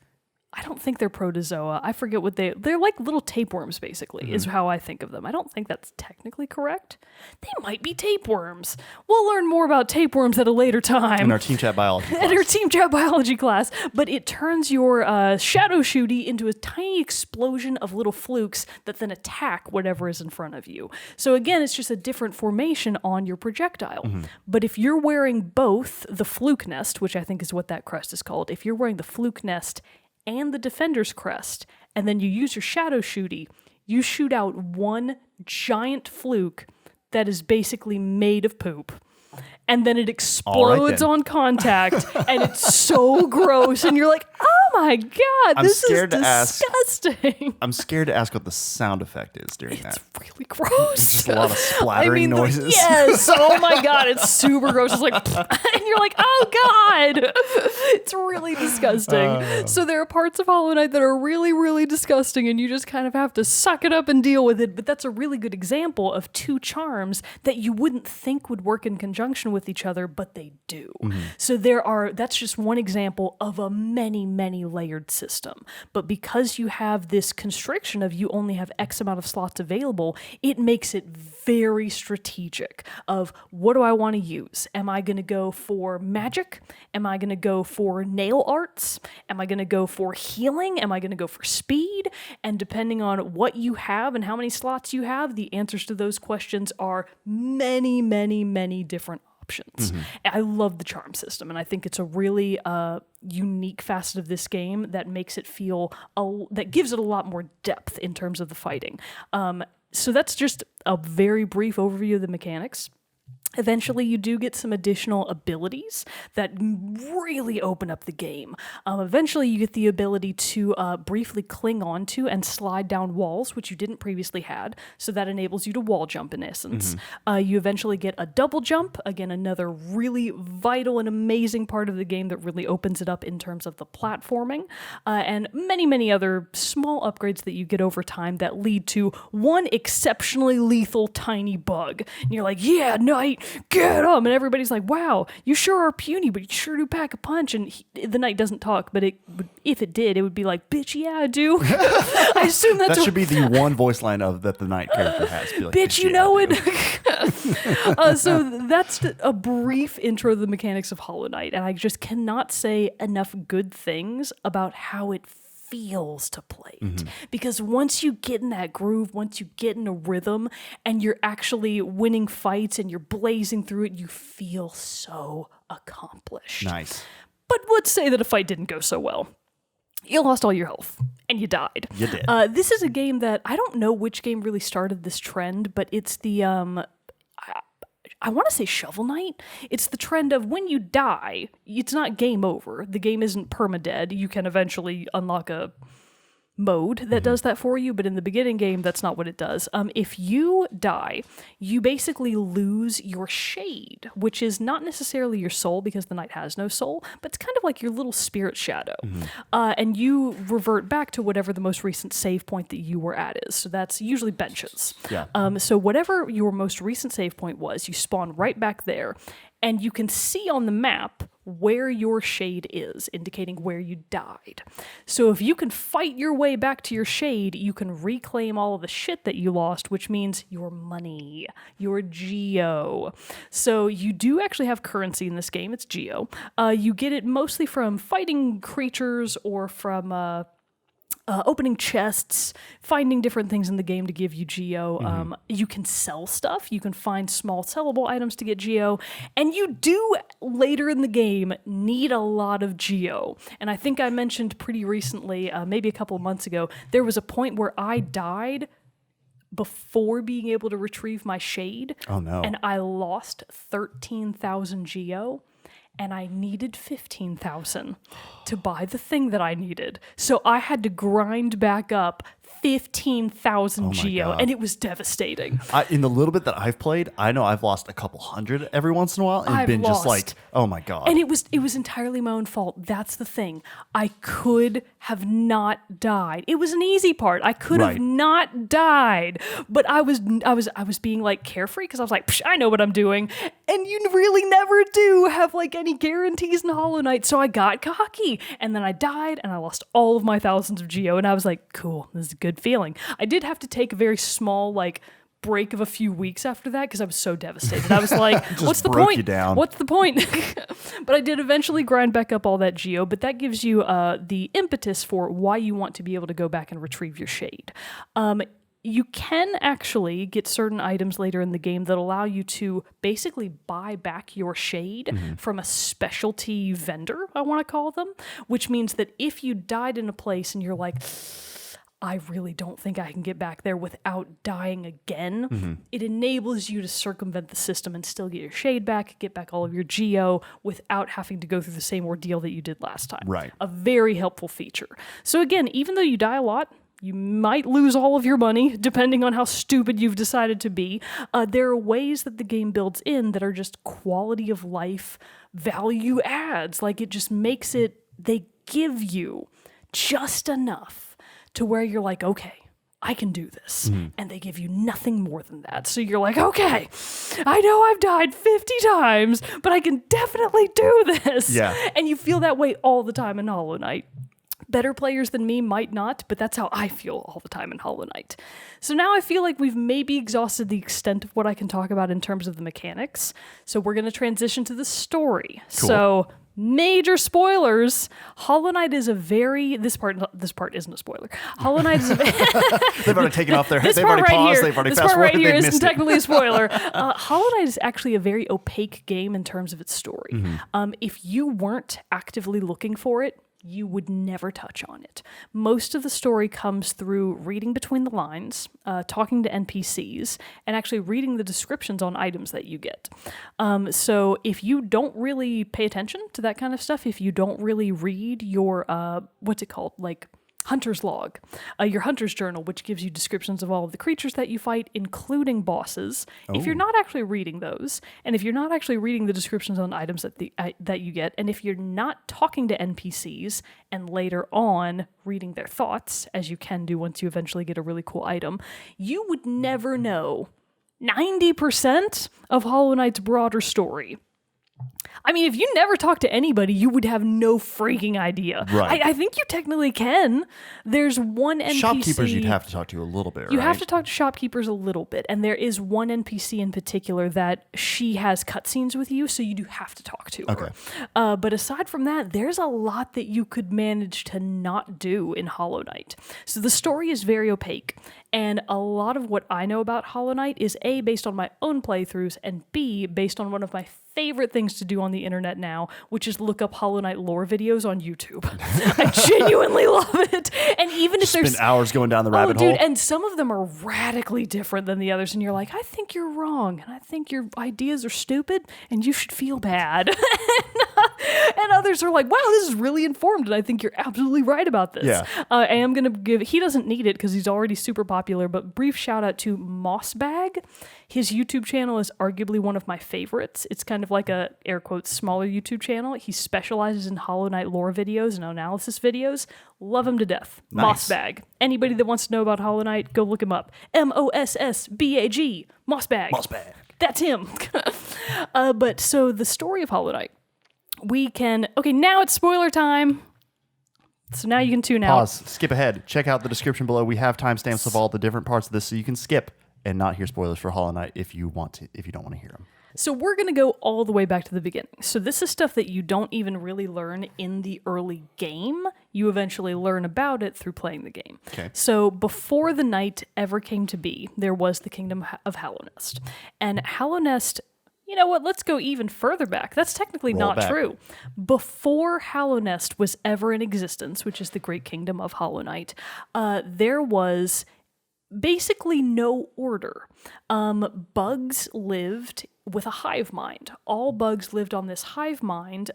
I don't think they're protozoa. I forget what they're like little tapeworms, basically, is how I think of them. I don't think that's technically correct. They might be tapeworms. We'll learn more about tapeworms at a later time. In our Team Chat Biology class. In our Team Chat Biology class. But it turns your shadow shooty into a tiny explosion of little flukes that then attack whatever is in front of you. So again, it's just a different formation on your projectile. But if you're wearing both the fluke nest, which I think is what that crest is called, if you're wearing the fluke nest and the Defender's Crest, and then you use your shadow shooty, you shoot out one giant fluke that is basically made of poop. And then it explodes on contact, and it's so gross, and you're like, oh my God, this is disgusting. I'm scared to ask what the sound effect is during that. It's really gross. Just a lot of splattering noises. Yes, oh my God, it's super gross. It's like, and you're like, oh God, it's really disgusting. So there are parts of Hollow Knight that are really, really disgusting, and you just kind of have to suck it up and deal with it. But that's a really good example of 2 charms that you wouldn't think would work in conjunction with each other, but they do. So that's just one example of a many layered system. But because you have this constriction of you only have X amount of slots available, it makes it very strategic of what do I want to use? Am I going to go for magic? Am I going to go for nail arts? Am I going to go for healing? Am I going to go for speed? And depending on what you have and how many slots you have, the answers to those questions are many different options. I love the charm system, and I think it's a really unique facet of this game that makes it feel that gives it a lot more depth in terms of the fighting. So that's just a very brief overview of the mechanics. Eventually, you do get some additional abilities that really open up the game. Eventually, you get the ability to briefly cling onto and slide down walls, which you didn't previously had. So that enables you to wall jump in essence. You eventually get a double jump. Again, another really vital and amazing part of the game that really opens it up in terms of the platforming. And many, many other small upgrades that you get over time that lead to one exceptionally lethal tiny bug. And you're like, yeah, Knight, get him! And everybody's like, wow, you sure are puny, but you sure do pack a punch. And the Knight doesn't talk, but if it did, it would be like, bitch, yeah, I do. I assume that should be the one voice line of that the Knight character has. Be like, bitch, you know it. So that's a brief intro to the mechanics of Hollow Knight, and I just cannot say enough good things about how it feels to play it. Because once you get in that groove, once you get in a rhythm and you're actually winning fights and you're blazing through it, you feel so accomplished. Nice. But let's say that a fight didn't go so well. You lost all your health and you died. You did. This is a game that I don't know which game really started this trend, but it's the I want to say Shovel Knight. It's the trend of when you die, it's not game over. The game isn't permadead. You can eventually unlock a mode that does that for you, but in the beginning game, that's not what it does. If you die, you basically lose your shade, which is not necessarily your soul because the Knight has no soul, but it's kind of like your little spirit shadow. And you revert back to whatever the most recent save point that you were at is. So that's usually benches. Yeah. So whatever your most recent save point was, you spawn right back there, and you can see on the map where your shade is, indicating where you died. So if you can fight your way back to your shade, you can reclaim all of the shit that you lost, which means your money, your geo. So you do actually have currency in this game. It's geo. You get it mostly from fighting creatures or from opening chests, finding different things in the game to give you geo. You can sell stuff. You can find small sellable items to get geo. And you do, later in the game, need a lot of geo. And I think I mentioned pretty recently, maybe a couple of months ago, there was a point where I died before being able to retrieve my shade. Oh, no. And I lost 13,000 geo. And I needed 15,000 to buy the thing that I needed. So I had to grind back up 15,000 geo, God. and it was devastating. In the little bit that I've played, I know I've lost a couple hundred every once in a while and I've been lost. just like, oh my God. And it was entirely my own fault. That's the thing. I could have not died. It was an easy part. I could have not died, but I was being like carefree because I was like, I know what I'm doing. And you really never do have like any guarantees in Hollow Knight. So I got cocky, and then I died, and I lost all of my thousands of geo, and I was like, cool, this is a good feeling. I did have to take a very small like break of a few weeks after that because I was so devastated. I was like, what's the point? You down. What's the point? But I did eventually grind back up all that geo, but that gives you the impetus for why you want to be able to go back and retrieve your shade. You can actually get certain items later in the game that allow you to basically buy back your shade from a specialty vendor, I want to call them, which means that if you died in a place and you're like, I really don't think I can get back there without dying again, it enables you to circumvent the system and still get your shade back, get back all of your geo without having to go through the same ordeal that you did last time. Right. A very helpful feature. So again, even though you die a lot, you might lose all of your money, depending on how stupid you've decided to be. There are ways that the game builds in that are just quality of life value adds. Like it just makes it, they give you just enough to where you're like, okay, I can do this. And they give you nothing more than that. So you're like, okay, I know I've died 50 times, but I can definitely do this. Yeah. And you feel that way all the time in Hollow Knight. Better players than me might not, but that's how I feel all the time in Hollow Knight. So now I feel like we've maybe exhausted the extent of what I can talk about in terms of the mechanics. So we're going to transition to the story. Cool. So major spoilers. Hollow Knight is a very... This part isn't a spoiler. Hollow Knight is a They've already taken off their head. This They've part already right paused. here, They've already this fast part right forwarded. here They've isn't missed it. technically a spoiler. Hollow Knight is actually a very opaque game in terms of its story. If you weren't actively looking for it, you would never touch on it. Most of the story comes through reading between the lines, talking to NPCs, and actually reading the descriptions on items that you get. So if you don't really pay attention to that kind of stuff, if you don't really read your, what's it called, like hunter's log, your hunter's journal, which gives you descriptions of all of the creatures that you fight, including bosses. If you're not actually reading those, and if you're not actually reading the descriptions on items that you get, and if you're not talking to NPCs and later on reading their thoughts, as you can do once you eventually get a really cool item, you would never know 90% of Hollow Knight's broader story. I mean, if you never talk to anybody, you would have no freaking idea. Right. I think you technically can. There's one NPC. Shopkeepers you'd have to talk to a little bit, You right? have to talk to shopkeepers a little bit. And there is one NPC in particular that she has cutscenes with you, so you do have to talk to her. But aside from that, there's a lot that you could manage to not do in Hollow Knight. So the story is very opaque. And a lot of what I know about Hollow Knight is A, based on my own playthroughs, and B, based on one of my favorite things to do on the internet now, which is look up Hollow Knight lore videos on YouTube. I genuinely love it. And even if there's spend hours going down the rabbit hole. and some of them are radically different than the others, and you're like, I think you're wrong, and I think your ideas are stupid, and you should feel bad. And others are like, wow, this is really informed, and I think you're absolutely right about this. Yeah. I am going to give, he doesn't need it because he's already super popular, but brief shout out to Mossbag. His YouTube channel is arguably one of my favorites. It's kind of like a, air quotes, smaller YouTube channel. He specializes in Hollow Knight lore videos and analysis videos. Love him to death. Nice. Mossbag. Anybody that wants to know about Hollow Knight, go look him up. Mossbag. Mossbag. Mossbag. That's him. But so the story of Hollow Knight, we can, okay, now it's spoiler time. So now you can tune out. Pause. Skip ahead. Check out the description below. We have timestamps of all the different parts of this, so you can skip and not hear spoilers for Hollow Knight if you want to, if you don't want to hear them. So we're going to go all the way back to the beginning. So this is stuff that you don't even really learn in the early game. You eventually learn about it through playing the game. Okay. So before the night ever came to be, there was the kingdom of Hallownest. And Hallownest, you know what, let's go even further back. That's technically Roll not back. true. Before Hallownest was ever in existence, which is the great kingdom of Hollow Knight, there was basically no order. Bugs lived with a hive mind. All bugs lived on this hive mind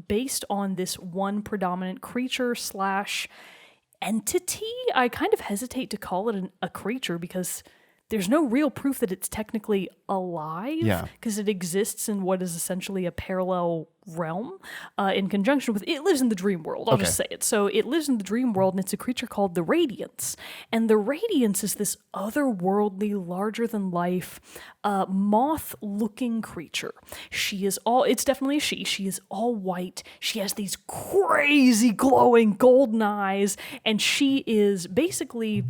based on this one predominant creature / entity. I kind of hesitate to call it a creature because there's no real proof that it's technically alive because it exists in what is essentially a parallel realm in conjunction with, it lives in the dream world, I'll just say it. So it lives in the dream world, and it's a creature called the Radiance. And the Radiance is this otherworldly, larger-than-life, moth-looking creature. She is all, it's definitely a she is all white. She has these crazy glowing golden eyes, and she is basically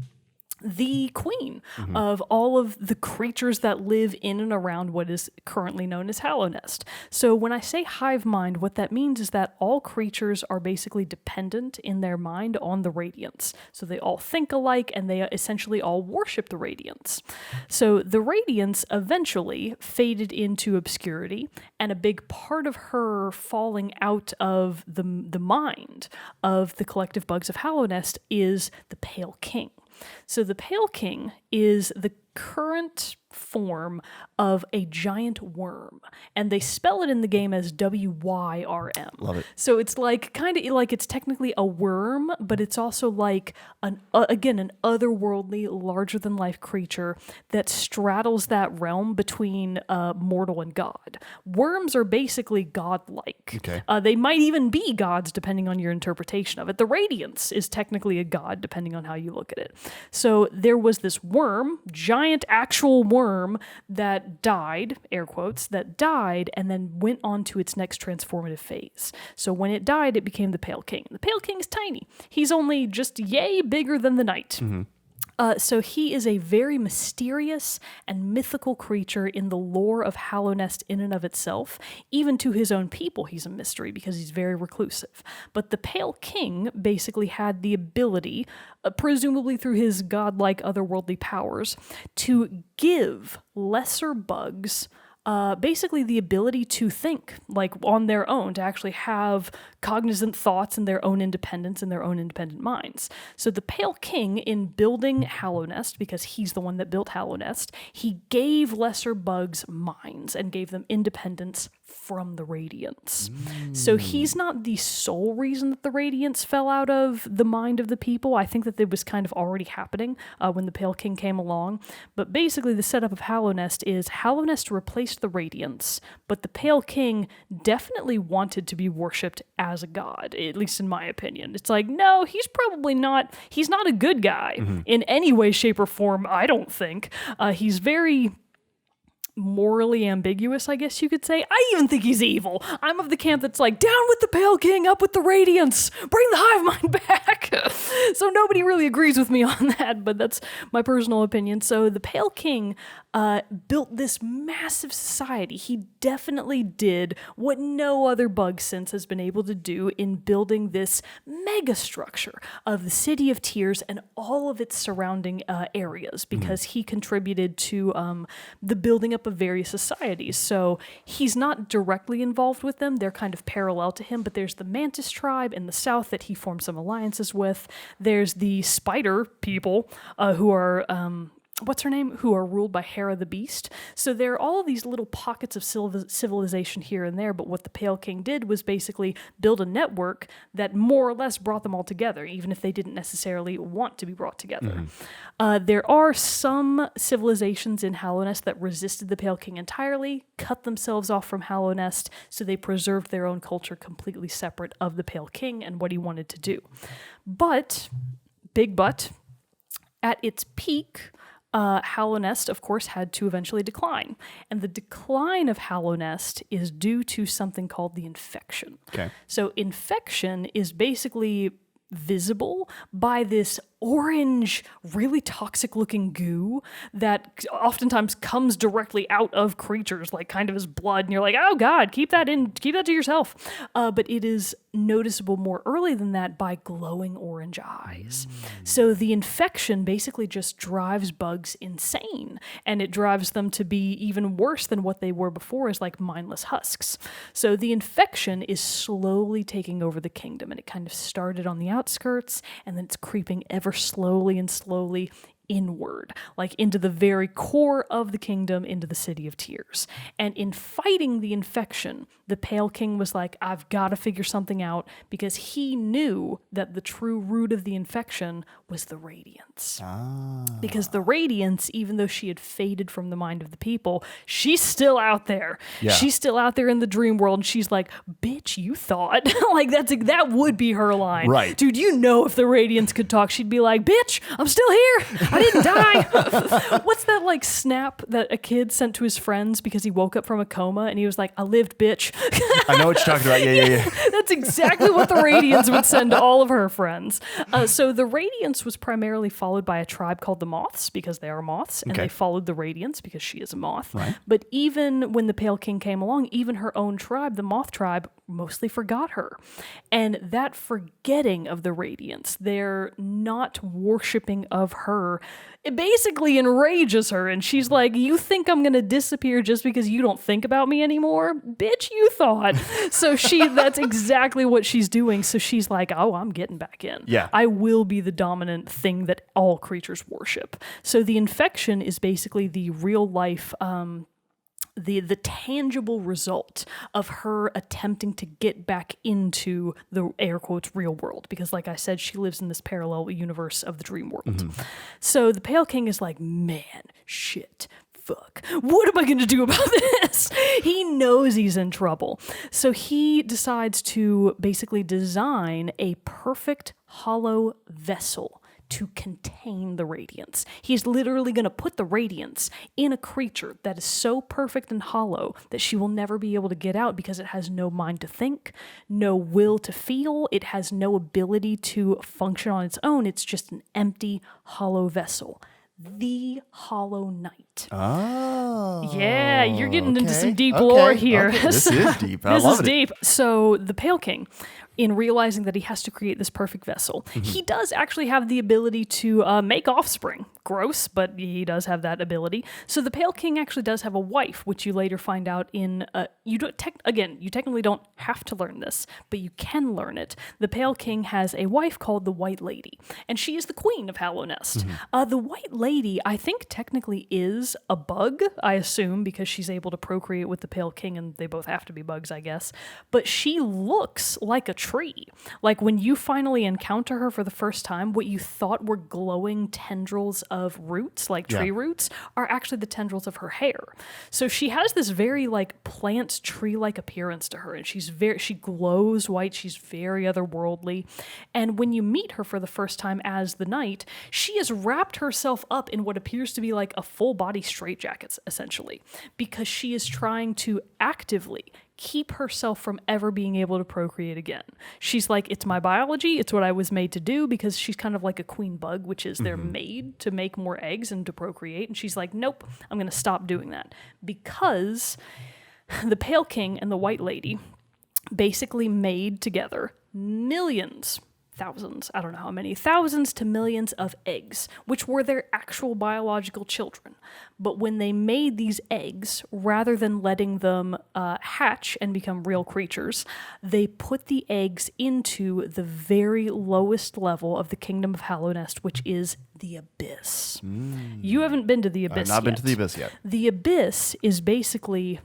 the queen of all of the creatures that live in and around what is currently known as Hallownest. So when I say hive mind, what that means is that all creatures are basically dependent in their mind on the Radiance. So they all think alike, and they essentially all worship the Radiance. So the Radiance eventually faded into obscurity, and a big part of her falling out of the mind of the collective bugs of Hallownest is the Pale King. So the Pale King is the current form of a giant worm, and they spell it in the game as WYRM. Love it. So it's like kind of like it's technically a worm, but it's also like an otherworldly, larger than life creature that straddles that realm between mortal and god. Worms are basically godlike. Okay. They might even be gods depending on your interpretation of it. The Radiance is technically a god depending on how you look at it. So there was this worm, giant actual worm, that died, air quotes, that died and then went on to its next transformative phase. So when it died, it became the Pale King. The Pale King is tiny. He's only just yay bigger than the Knight. So he is a very mysterious and mythical creature in the lore of Hallownest in and of itself. Even to his own people, he's a mystery because he's very reclusive. But the Pale King basically had the ability, presumably through his godlike otherworldly powers, to give lesser bugs basically the ability to think like on their own, to actually have cognizant thoughts and their own independence and their own independent minds. So the Pale King, in building Hallownest, because he's the one that built Hallownest, he gave lesser bugs minds and gave them independence from the Radiance. So he's not the sole reason that the Radiance fell out of the mind of the people. I think that it was kind of already happening when the Pale King came along. But basically the setup of Hallownest is Hallownest replaced the Radiance, but the Pale King definitely wanted to be worshipped as a god, at least in my opinion. It's like, no, he's not a good guy in any way, shape, or form, I don't think. He's very morally ambiguous, I guess you could say. I even think he's evil. I'm of the camp that's like, down with the Pale King, up with the Radiance, bring the hive mind back. So nobody really agrees with me on that, but that's my personal opinion. So the Pale King built this massive society. He definitely did what no other bug since has been able to do in building this mega structure of the City of Tears and all of its surrounding areas, because he contributed to the building up of various societies. So he's not directly involved with them. They're kind of parallel to him, but there's the Mantis tribe in the south that he formed some alliances with. There's the Spider people who are what's her name? Who are ruled by Hera the Beast. So there are all of these little pockets of civilization here and there, but what the Pale King did was basically build a network that more or less brought them all together, even if they didn't necessarily want to be brought together. There are some civilizations in Hallownest that resisted the Pale King entirely, cut themselves off from Hallownest, so they preserved their own culture completely separate of the Pale King and what he wanted to do. But, big but, at its peak, Hallownest, of course, had to eventually decline. And the decline of Hallownest is due to something called the infection. Okay. So infection is basically visible by this orange, really toxic-looking goo that oftentimes comes directly out of creatures, like kind of as blood, and you're like, oh god, keep that to yourself. But it is noticeable more early than that by glowing orange eyes. So the infection basically just drives bugs insane, and it drives them to be even worse than what they were before, as like mindless husks. So the infection is slowly taking over the kingdom, and it kind of started on the outskirts, and then it's creeping ever slowly and slowly inward, like into the very core of the kingdom, into the City of Tears. And in fighting the infection, the Pale King was like, I've got to figure something out, because he knew that the true root of the infection was the Radiance. Because the Radiance, even though she had faded from the mind of the people, she's still out there. Yeah. She's still out there in the dream world, and she's like, bitch, you thought. Like, that would be her line. Right. Dude, you know, if the Radiance could talk, she'd be like, bitch, I'm still here. I didn't die. What's that like snap that a kid sent to his friends because he woke up from a coma and he was like, I lived, bitch. I know what you're talking about. Yeah. That's exactly what the Radiance would send to all of her friends. So the Radiance was primarily followed by a tribe called the Moths, because they are moths, and they followed the Radiance because she is a moth. Right. But even when the Pale King came along, even her own tribe, the Moth tribe, mostly forgot her. And that forgetting of the Radiance, their not worshipping of her, it basically enrages her, and she's like, you think I'm gonna disappear just because you don't think about me anymore? Bitch, you thought. So that's exactly what she's doing. So she's like, oh, I'm getting back in. Yeah. I will be the dominant thing that all creatures worship. So the infection is basically the real life the tangible result of her attempting to get back into the air quotes real world, because like I said, she lives in this parallel universe of the dream world. So the Pale King is like, man, shit, fuck, what am I going to do about this? He knows he's in trouble. So he decides to basically design a perfect hollow vessel to contain the Radiance. He's literally going to put the Radiance in a creature that is so perfect and hollow that she will never be able to get out, because it has no mind to think, no will to feel, it has no ability to function on its own. It's just an empty, hollow vessel. The Hollow Knight. Oh. Yeah, you're getting into some deep lore here. Okay. This is deep. I This love is it. deep. So the Pale King, in realizing that he has to create this perfect vessel. He does actually have the ability to make offspring. Gross, but he does have that ability. So the Pale King actually does have a wife, which you later find out in, you technically don't have to learn this, but you can learn it. The Pale King has a wife called the White Lady, and she is the queen of Hallownest. The White Lady, I think technically is a bug, I assume, because she's able to procreate with the Pale King, and they both have to be bugs, I guess. But she looks like a tree. Like when you finally encounter her for the first time, what you thought were glowing tendrils of roots, like tree roots, are actually the tendrils of her hair. So she has this very like plant tree-like appearance to her, and she glows white. She's very otherworldly. And when you meet her for the first time as the knight, she has wrapped herself up in what appears to be like a full body straitjacket, essentially, because she is trying to actively keep herself from ever being able to procreate again. She's like, it's my biology, it's what I was made to do, because she's kind of like a queen bug, which is they're made to make more eggs and to procreate. And she's like, nope, I'm going to stop doing that. Because the Pale King and the White Lady basically made together millions, thousands, I don't know how many, thousands to millions of eggs, which were their actual biological children. But when they made these eggs, rather than letting them hatch and become real creatures, they put the eggs into the very lowest level of the kingdom of Hallownest, which is the Abyss. You haven't been to the Abyss yet. I've not been to the Abyss yet. The Abyss is basically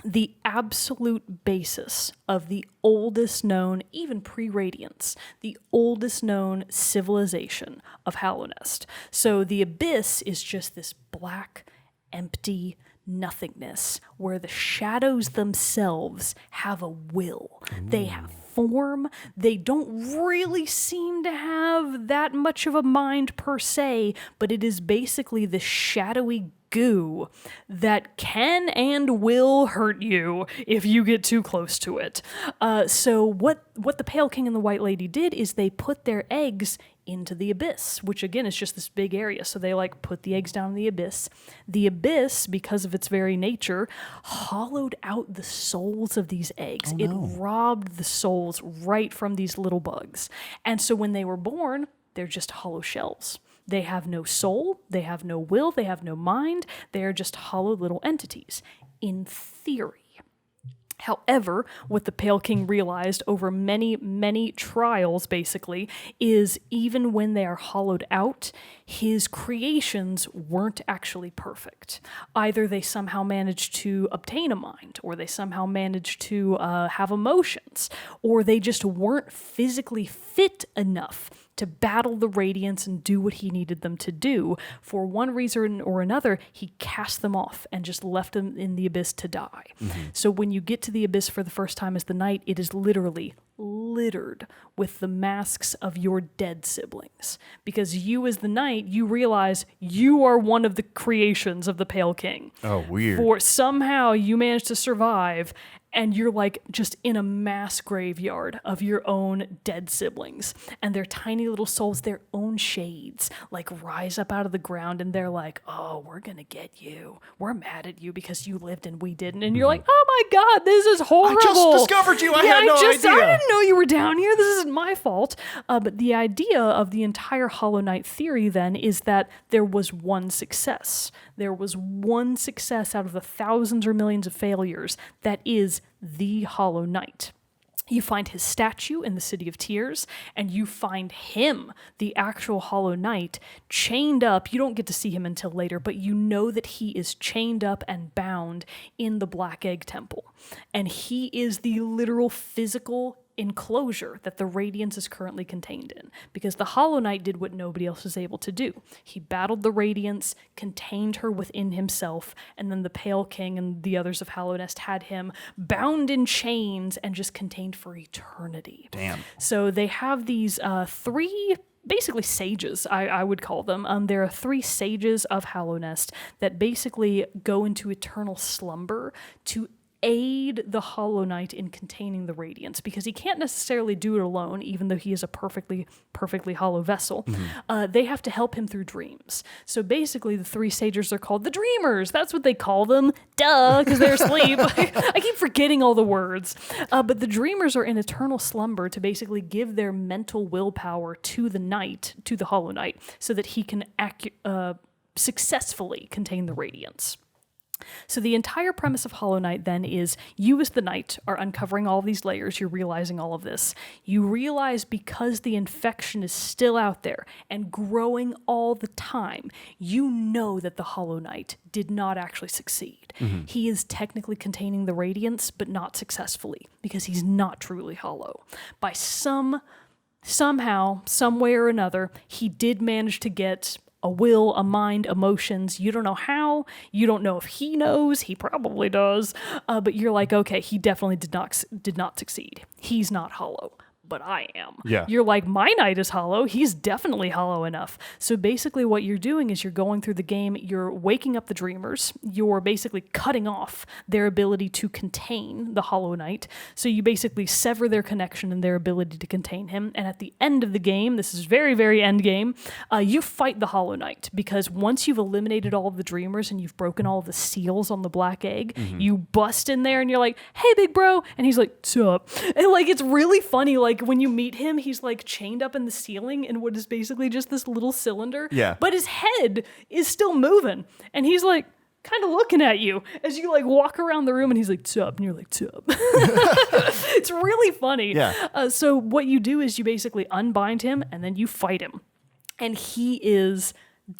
the absolute basis of the oldest known, even pre-Radiance, the oldest known civilization of Hallownest. So the Abyss is just this black, empty nothingness where the shadows themselves have a will. They have form. They don't really seem to have that much of a mind per se, but it is basically the shadowy goo that can and will hurt you if you get too close to it. So what the Pale King and the White Lady did is they put their eggs into the Abyss, which again is just this big area. So they like put the eggs down in the Abyss. The Abyss, because of its very nature, hollowed out the souls of these eggs. It robbed the souls right from these little bugs. And so when they were born, they're just hollow shells. They have no soul, they have no will, they have no mind, they are just hollow little entities, in theory. However, what the Pale King realized over many, many trials, basically, is even when they are hollowed out, his creations weren't actually perfect. Either they somehow managed to obtain a mind, or they somehow managed to have emotions, or they just weren't physically fit enough to battle the Radiance and do what he needed them to do. For one reason or another, he cast them off and just left them in the Abyss to die. So when you get to the Abyss for the first time as the knight, it is literally littered with the masks of your dead siblings. Because you as the knight, you realize you are one of the creations of the Pale King. Oh, weird. For somehow you managed to survive, and you're like just in a mass graveyard of your own dead siblings. And their tiny little souls, their own shades, like rise up out of the ground, and they're like, oh, we're gonna get you. We're mad at you because you lived and we didn't. And you're like, oh my God, this is horrible. I just discovered you. I had no idea. I didn't know you were down here. This isn't my fault. But the idea of the entire Hollow Knight theory then is that there was one success. There was one success out of the thousands or millions of failures that is the Hollow Knight. You find his statue in the City of Tears, and you find him, the actual Hollow Knight, chained up. You don't get to see him until later, but you know that he is chained up and bound in the Black Egg Temple. And he is the literal physical enclosure that the Radiance is currently contained in, because the Hollow Knight did what nobody else was able to do. He battled the Radiance, contained her within himself, and then the Pale King and the others of Hallownest had him bound in chains and just contained for eternity. Damn. So they have these three basically sages, I would call them. There are three sages of Hallownest that basically go into eternal slumber to aid the Hollow Knight in containing the radiance, because he can't necessarily do it alone, even though he is a perfectly hollow vessel. They have to help him through dreams. So basically, the three sages are called the Dreamers. That's what they call them. Duh, because they're asleep. I keep forgetting all the words. But the Dreamers are in eternal slumber to basically give their mental willpower to the Knight, to the Hollow Knight, so that he can successfully contain the radiance. So the entire premise of Hollow Knight then is you as the Knight are uncovering all these layers, you're realizing all of this. You realize because the infection is still out there and growing all the time, you know that the Hollow Knight did not actually succeed. He is technically containing the radiance, but not successfully, because he's not truly hollow. By somehow, some way or another, he did manage to get a will, a mind, emotions. You don't know how. You don't know if he knows. He probably does. But you're like, okay, he definitely did not succeed. He's not hollow. But I am. Yeah. You're like, my Knight is hollow. He's definitely hollow enough. So basically what you're doing is you're going through the game, you're waking up the Dreamers, you're basically cutting off their ability to contain the Hollow Knight. So you basically sever their connection and their ability to contain him. And at the end of the game, this is very, very end game, you fight the Hollow Knight, because once you've eliminated all of the Dreamers and you've broken all of the seals on the black egg, you bust in there and you're like, hey, big bro. And he's like, sup? And like, it's really funny. Like, when you meet him, he's like chained up in the ceiling in what is basically just this little cylinder. Yeah. But his head is still moving. And he's like kind of looking at you as you like walk around the room, and he's like, sup? And you're like, sup? It's really funny. Yeah. So what you do is you basically unbind him and then you fight him. And he is...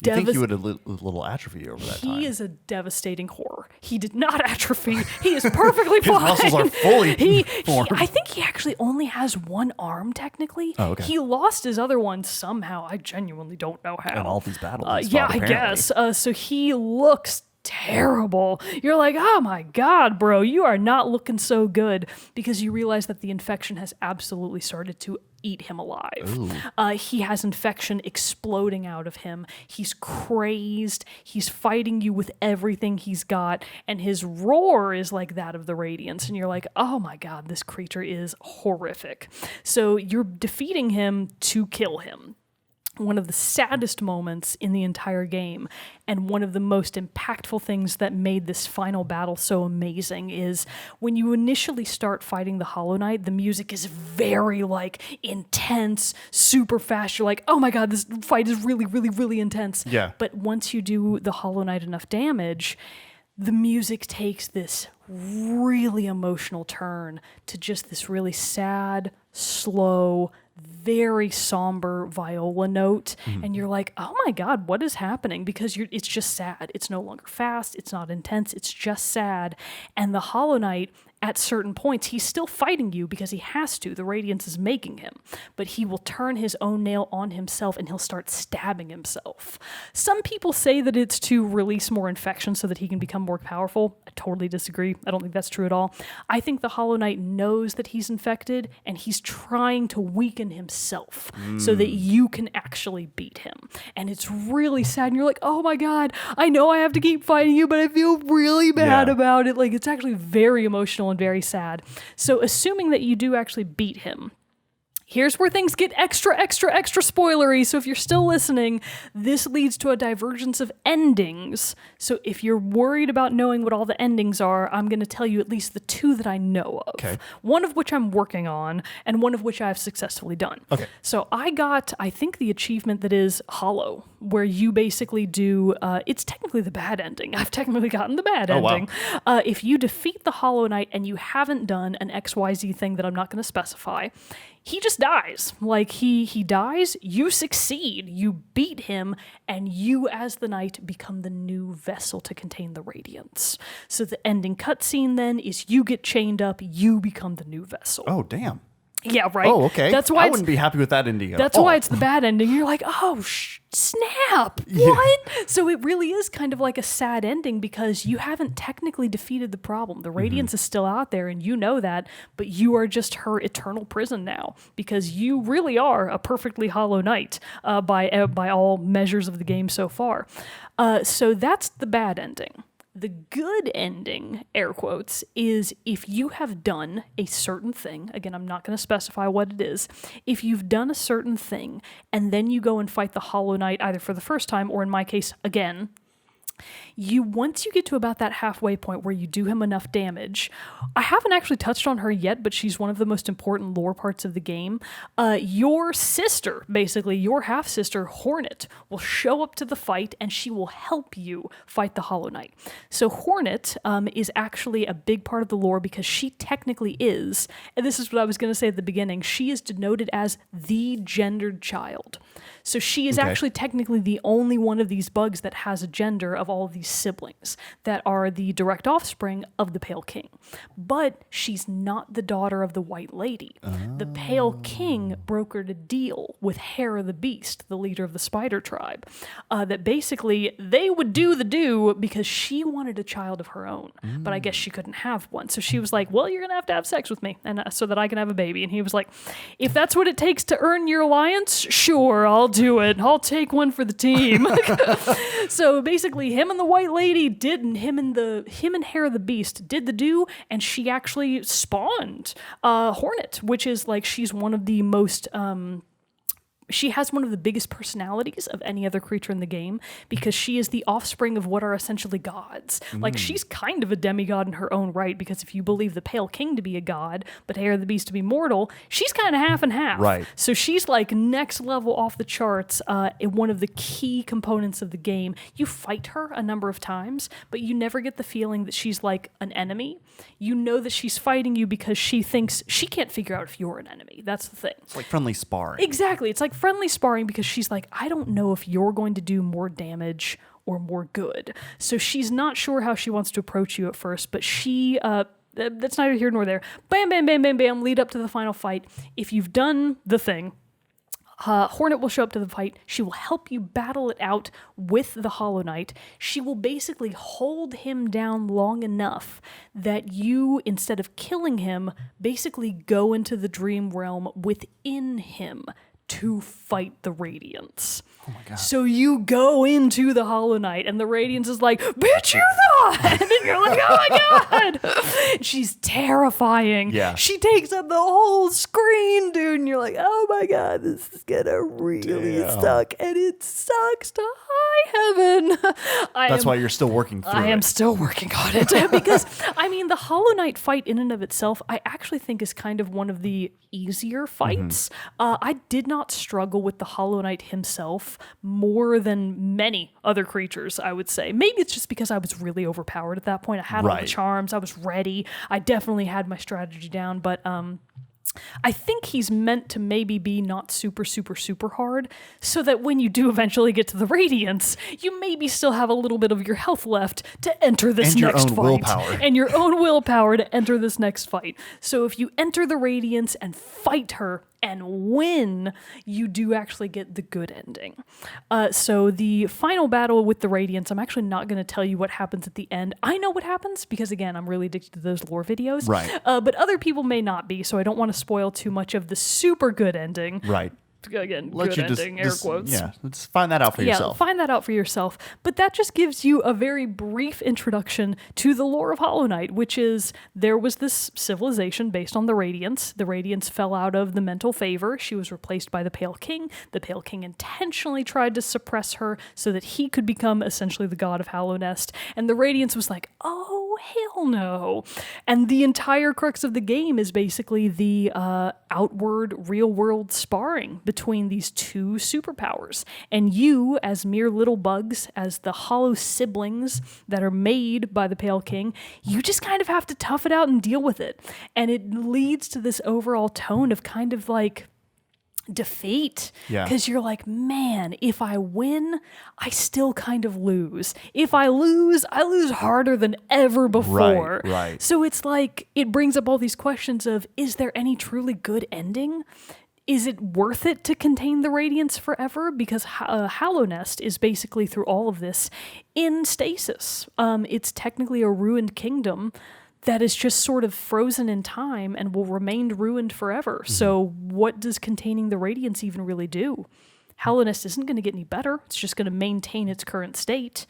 You think he would have a little atrophy over that time. He is a devastating horror. He did not atrophy. He is perfectly fine. His muscles are fully formed. I think he actually only has one arm, technically. Oh, okay. He lost his other one somehow. I genuinely don't know how. In all these battles. Yeah, I guess. So he looks terrible. You're like, oh my God, bro, you are not looking so good, because you realize that the infection has absolutely started to eat him alive. He has infection exploding out of him. He's crazed. He's fighting you with everything he's got, and his roar is like that of the Radiance. And you're like, oh my God, this creature is horrific. So you're defeating him to kill him. One of the saddest moments in the entire game, and one of the most impactful things that made this final battle so amazing, is when you initially start fighting the Hollow Knight, the music is very like intense, super fast. You're like, oh my God, this fight is really, really, really intense. Yeah. But once you do the Hollow Knight enough damage, the music takes this really emotional turn to just this really sad, slow, very somber viola note, and you're like, oh my God, what is happening? Because it's just sad. It's no longer fast. It's not intense. It's just sad. And the Hollow Knight, at certain points, he's still fighting you because he has to. The Radiance is making him. But he will turn his own nail on himself and he'll start stabbing himself. Some people say that it's to release more infection so that he can become more powerful. I totally disagree. I don't think that's true at all. I think the Hollow Knight knows that he's infected and he's trying to weaken himself so that you can actually beat him. And it's really sad. And you're like, oh my God, I know I have to keep fighting you, but I feel really bad about it. Like, it's actually very emotional and very sad. So assuming that you do actually beat him, here's where things get extra spoilery. So if you're still listening, this leads to a divergence of endings. So if you're worried about knowing what all the endings are, I'm going to tell you at least the two that I know of. Okay. One of which I'm working on, and one of which I've successfully done. Okay. So I got, I think, the achievement that is Hollow, where you basically do, it's technically the bad ending. I've technically gotten the bad ending. Wow. If you defeat the Hollow Knight and you haven't done an XYZ thing that I'm not going to specify, he just dies. Like, he dies, you succeed, you beat him, and you as the Knight become the new vessel to contain the Radiance. So the ending cutscene then is you get chained up, you become the new vessel. Oh, damn. Yeah, right? Oh, okay. That's why I wouldn't be happy with that ending. That's why it's the bad ending. You're like, oh, snap. What? So it really is kind of like a sad ending because you haven't technically defeated the problem. The Radiance is still out there and you know that, but you are just her eternal prison now because you really are a perfectly Hollow Knight by all measures of the game so far. So that's the bad ending. The good ending, air quotes, is if you have done a certain thing. Again, I'm not going to specify what it is. If you've done a certain thing and then you go and fight the Hollow Knight either for the first time or in my case, again, once you get to about that halfway point where you do him enough damage, I haven't actually touched on her yet, but she's one of the most important lore parts of the game. Your sister, basically your half-sister Hornet, will show up to the fight and she will help you fight the Hollow Knight. So Hornet is actually a big part of the lore because she technically is, and this is what I was going to say at the beginning, she is denoted as the gendered child. So she is actually technically the only one of these bugs that has a gender of all of these siblings that are the direct offspring of the Pale King. But she's not the daughter of the White Lady. The Pale King brokered a deal with Hera the Beast, the leader of the Spider Tribe, that basically they would do the do because she wanted a child of her own. But I guess she couldn't have one. So she was like, well, you're going to have sex with me and so that I can have a baby. And he was like, if that's what it takes to earn your alliance, sure, I'll do it. I'll take one for the team. So basically him and the White Lady did, and him and Hera the Beast did the do, and she actually spawned Hornet, which is like she's one of the most she has one of the biggest personalities of any other creature in the game because she is the offspring of what are essentially gods. Like, she's kind of a demigod in her own right because if you believe the Pale King to be a god, but Hera the Beast to be mortal, she's kind of half and half. Right. So she's like next level off the charts in one of the key components of the game. You fight her a number of times, but you never get the feeling that she's like an enemy. You know that she's fighting you because she thinks she can't figure out if you're an enemy. That's the thing. It's like friendly sparring. Exactly. It's like friendly sparring because she's like, I don't know if you're going to do more damage or more good. So she's not sure how she wants to approach you at first, but she, that's neither here nor there. Bam, bam, bam, bam, bam, lead up to the final fight. If you've done the thing, Hornet will show up to the fight. She will help you battle it out with the Hollow Knight. She will basically hold him down long enough that you, instead of killing him, basically go into the dream realm within him to fight the Radiance. Oh my God. So you go into the Hollow Knight and the Radiance is like, bitch, you thought! And then you're like, oh my God! She's terrifying. Yeah. She takes up the whole screen, dude. And you're like, oh my God, this is gonna really suck. And it sucks to high heaven. That's why you're still working through it. I am still working on it. Because, I mean, the Hollow Knight fight in and of itself, I actually think is kind of one of the easier fights. I did not struggle with the Hollow Knight himself more than many other creatures, I would say. Maybe it's just because I was really overpowered at that point. I had all the charms. I was ready. I definitely had my strategy down, but I think he's meant to maybe be not super, super, super hard so that when you do eventually get to the Radiance, you maybe still have a little bit of your health left to enter this next fight. Willpower. And your own willpower to enter this next fight. So if you enter the Radiance and fight her and win, you do actually get the good ending. So the final battle with the Radiance, I'm actually not going to tell you what happens at the end. I know what happens because, again, I'm really addicted to those lore videos. Right. But other people may not be, so I don't want to spoil too much of the super good ending. Right. Again, Let good you ending, air quotes. Yeah, let's find that out for yourself. Yeah, find that out for yourself. But that just gives you a very brief introduction to the lore of Hollow Knight, which is there was this civilization based on the Radiance. The Radiance fell out of the mental favor. She was replaced by the Pale King. The Pale King intentionally tried to suppress her so that he could become essentially the god of Hallownest. And the Radiance was like, oh, hell no. And the entire crux of the game is basically the outward real-world sparring between these two superpowers. And you, as mere little bugs, as the hollow siblings that are made by the Pale King, you just kind of have to tough it out and deal with it. And it leads to this overall tone of kind of like defeat, because you're like, man, if I win, I still kind of lose. If I lose harder than ever before. Right. So it's like, it brings up all these questions of, is there any truly good ending? Is it worth it to contain the Radiance forever? Because Hallownest is basically, through all of this, in stasis. It's technically a ruined kingdom that is just sort of frozen in time and will remain ruined forever. Mm-hmm. So what does containing the Radiance even really do? Hallownest isn't going to get any better. It's just going to maintain its current state.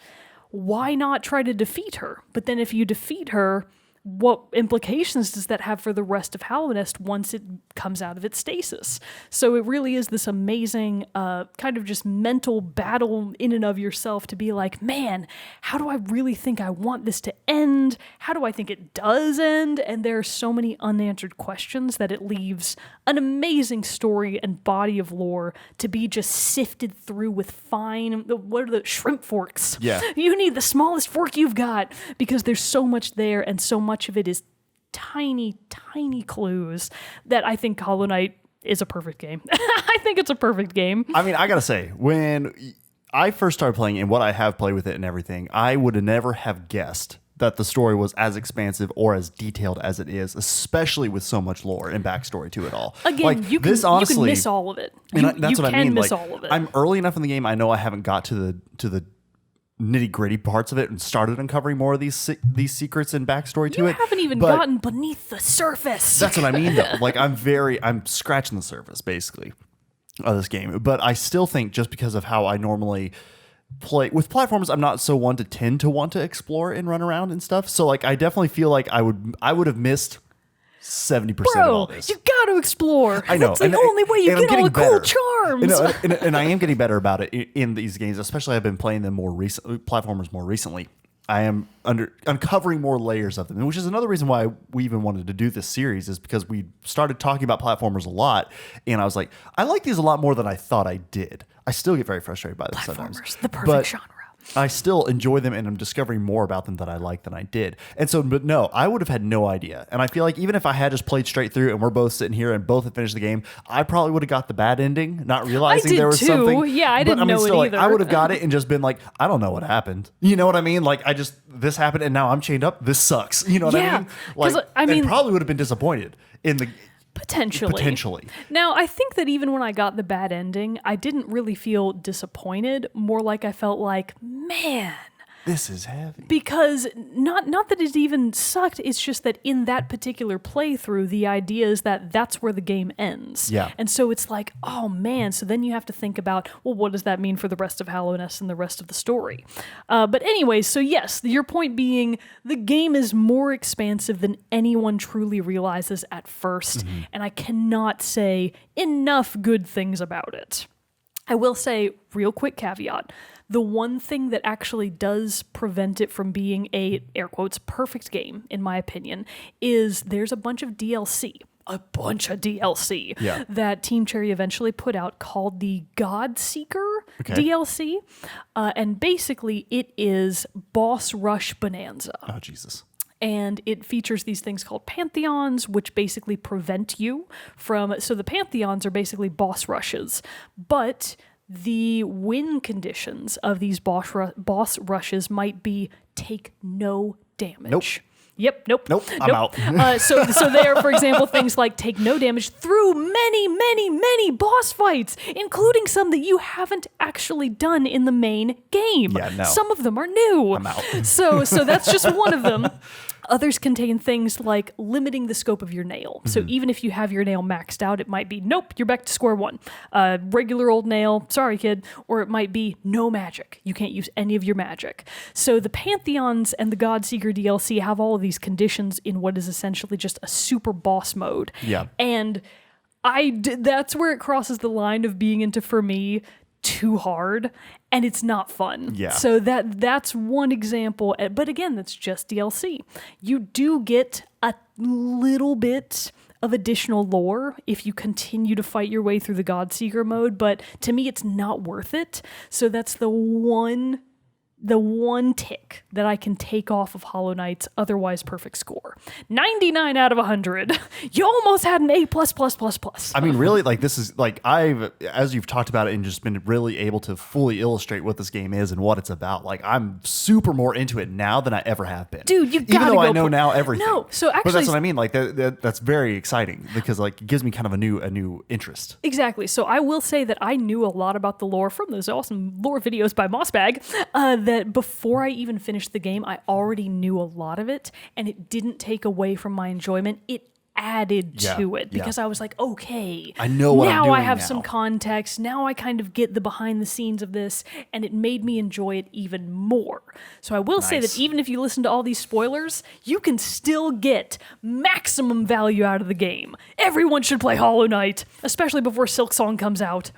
why not try to defeat her? But then if you defeat her, what implications does that have for the rest of Hallownest once it comes out of its stasis? So it really is this amazing kind of just mental battle in and of yourself to be like, man, how do I really think I want this to end? How do I think it does end? And there are so many unanswered questions that it leaves an amazing story and body of lore to be just sifted through with fine, what are the shrimp forks? Yeah. You need the smallest fork you've got because there's so much there and so much of it is tiny, tiny clues that I think Hollow Knight is a perfect game. I think it's a perfect game. I mean, I gotta say, when I first started playing and what I have played with it and everything, I would have never have guessed that the story was as expansive or as detailed as it is, especially with so much lore and backstory to it all. Again, like, you can honestly, miss all of it. That's what I mean. Miss Like, all of it. I'm early enough in the game. I know I haven't got to the nitty gritty parts of it and started uncovering more of these secrets and backstory to You it. haven't even but gotten beneath the surface. That's what I mean, though. Like, I'm scratching the surface basically of this game. But I still think just because of how I normally play with platformers, I'm not so one to tend to want to explore and run around and stuff. So like, I definitely feel like I would have missed 70% of all this. You got to explore. I know. That's the only way you get all the cool charms. You know, and I am getting better about it in these games, especially I've been playing them platformers more recently. I am uncovering more layers of them, which is another reason why we even wanted to do this series, is because we started talking about platformers a lot, and I was like, I like these a lot more than I thought I did. I still get very frustrated by them sometimes. Platformers, the perfect genre. I still enjoy them, and I'm discovering more about them that I like than I did. And so, but no, I would have had no idea. And I feel like even if I had just played straight through and we're both sitting here and both had finished the game, I probably would have got the bad ending, not realizing there was something. Yeah, I didn't know still, it like, either. I would have got it and just been like, I don't know what happened. You know what I mean? Like, this happened and now I'm chained up. This sucks. You know what I mean? Like, I mean, and probably would have been disappointed in the. Potentially. Now, I think that even when I got the bad ending, I didn't really feel disappointed. More like I felt like, man, this is heavy. Because not that it even sucked, it's just that in that particular playthrough, the idea is that that's where the game ends. Yeah. And so it's like, oh man, so then you have to think about, well, what does that mean for the rest of Hallownest and the rest of the story? But anyways, so yes, your point being, the game is more expansive than anyone truly realizes at first, and I cannot say enough good things about it. I will say, real quick caveat, the one thing that actually does prevent it from being a, air quotes, perfect game, in my opinion, is there's a bunch of DLC. That Team Cherry eventually put out called the God Seeker DLC. And basically, it is boss rush bonanza. Oh, Jesus. And it features these things called pantheons, which basically prevent you from... So the pantheons are basically boss rushes, but the win conditions of these boss rushes might be take no damage. Nope. I'm out. So they are, for example, things like take no damage through many boss fights, including some that you haven't actually done in the main game. Yeah, no. Some of them are new. I'm out. So that's just one of them. Others contain things like limiting the scope of your nail. So even if you have your nail maxed out, it might be, nope, you're back to square one. Regular old nail, sorry kid. Or it might be no magic. You can't use any of your magic. So the Pantheons and the Godseeker DLC have all of these conditions in what is essentially just a super boss mode. Yeah. And that's where it crosses the line of being into, for me, too hard, and it's not fun. Yeah. So that's one example, but again, that's just DLC. You do get a little bit of additional lore if you continue to fight your way through the Godseeker mode, but to me, it's not worth it. So that's the one tick that I can take off of Hollow Knight's otherwise perfect score. 99 out of 100. You almost had an A++++. I mean, really, like, this is, like, as you've talked about it and just been really able to fully illustrate what this game is and what it's about, like, I'm super more into it now than I ever have been. Dude, you gotta Even though go I know now everything. No, so actually... But that's what I mean, like, that's very exciting because, like, it gives me kind of a new interest. Exactly. So I will say that I knew a lot about the lore from those awesome lore videos by Mossbag, that before I even finished the game, I already knew a lot of it, and it didn't take away from my enjoyment. It added to it because I was like, okay, I know what I'm now doing I have now. some context. Now I kind of get the behind the scenes of this, and it made me enjoy it even more. So I will say that even if you listen to all these spoilers, you can still get maximum value out of the game. Everyone should play Hollow Knight, especially before Silksong comes out.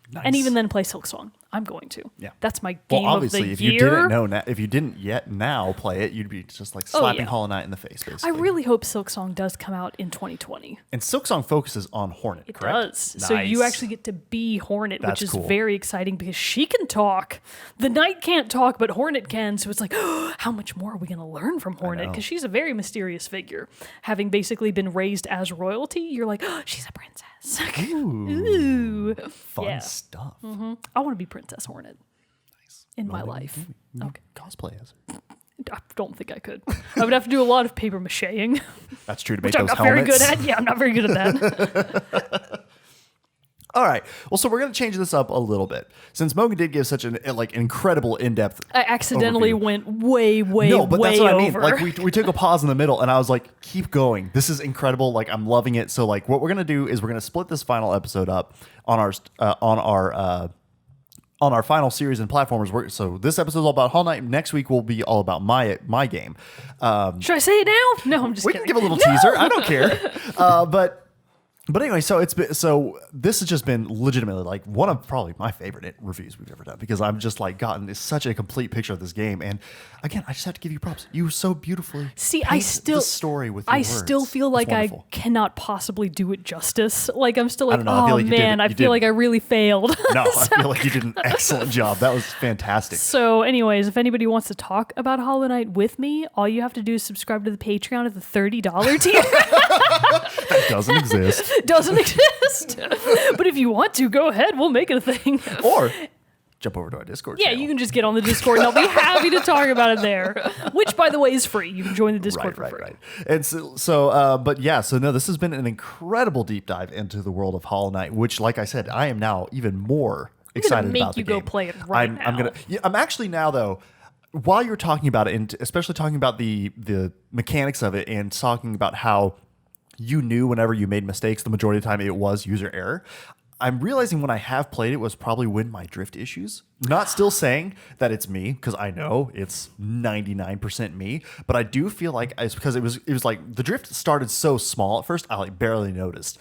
Nice. And even then play Silksong. I'm going to. Yeah. That's my game Well, of the obviously, if year. you didn't know, if you didn't yet now play it, you'd be just like slapping yeah. Hollow Knight in the face, basically. I really hope Silksong does come out in 2020. And Silksong focuses on Hornet, It correct? does. So you Nice. actually get to be Hornet, That's which is cool. very exciting because she can talk. The Knight can't talk, but Hornet can. So it's like, how much more are we going to learn from Hornet? Because she's a very mysterious figure. Having basically been raised as royalty, you're like, she's a princess. Ooh. Fun Yeah. stuff. I want to be Princess Hornet in my life. Okay. Cosplay as her. I don't think I could. I would have to do a lot of paper macheing, That's true to make which I'm those not very helmets. good at. Yeah, I'm not very good at that. All right. Well, so we're going to change this up a little bit. Since Mogan did give such an incredible in-depth I accidentally overview. went way No, but way that's what I mean. over. Like we took a pause in the middle, and I was like, "Keep going. This is incredible. Like I'm loving it." So like, what we're gonna do is we're gonna split this final episode up on our final series and platformers. So this episode is all about Hollow Knight. Next week will be all about my game. Should I say it now? No, I'm just We kidding. can give a little teaser. I don't care. But anyway, so this has just been legitimately like one of probably my favorite reviews we've ever done because I've just like gotten such a complete picture of this game. And again, I just have to give you props. You so beautifully See, paint the story with your I words. still feel It's like I wonderful. cannot possibly do it justice. Like I'm still like, don't know. I feel oh like you did man, it. I You feel did. like I really failed. No, I feel like you did an excellent job. That was fantastic. So, anyways, if anybody wants to talk about Hollow Knight with me, all you have to do is subscribe to the Patreon at the $30 tier. That doesn't exist. Doesn't exist. But if you want to, go ahead. We'll make it a thing. Or jump over to our Discord Yeah, channel. you can just get on the Discord and I'll be happy to talk about it there. Which, by the way, is free. You can join the Discord for free. Right. And so, but yeah, so no, this has been an incredible deep dive into the world of Hollow Knight, which, like I said, I am now even more excited make about the you go game. play it right now. I'm actually now though. While you're talking about it, and especially talking about the mechanics of it, and talking about how you knew whenever you made mistakes, the majority of the time it was user error. I'm realizing when I have played it was probably when my drift issues. Not still saying that it's me, because I know it's 99% me, but I do feel like it's because it was like the drift started so small at first, I like barely noticed.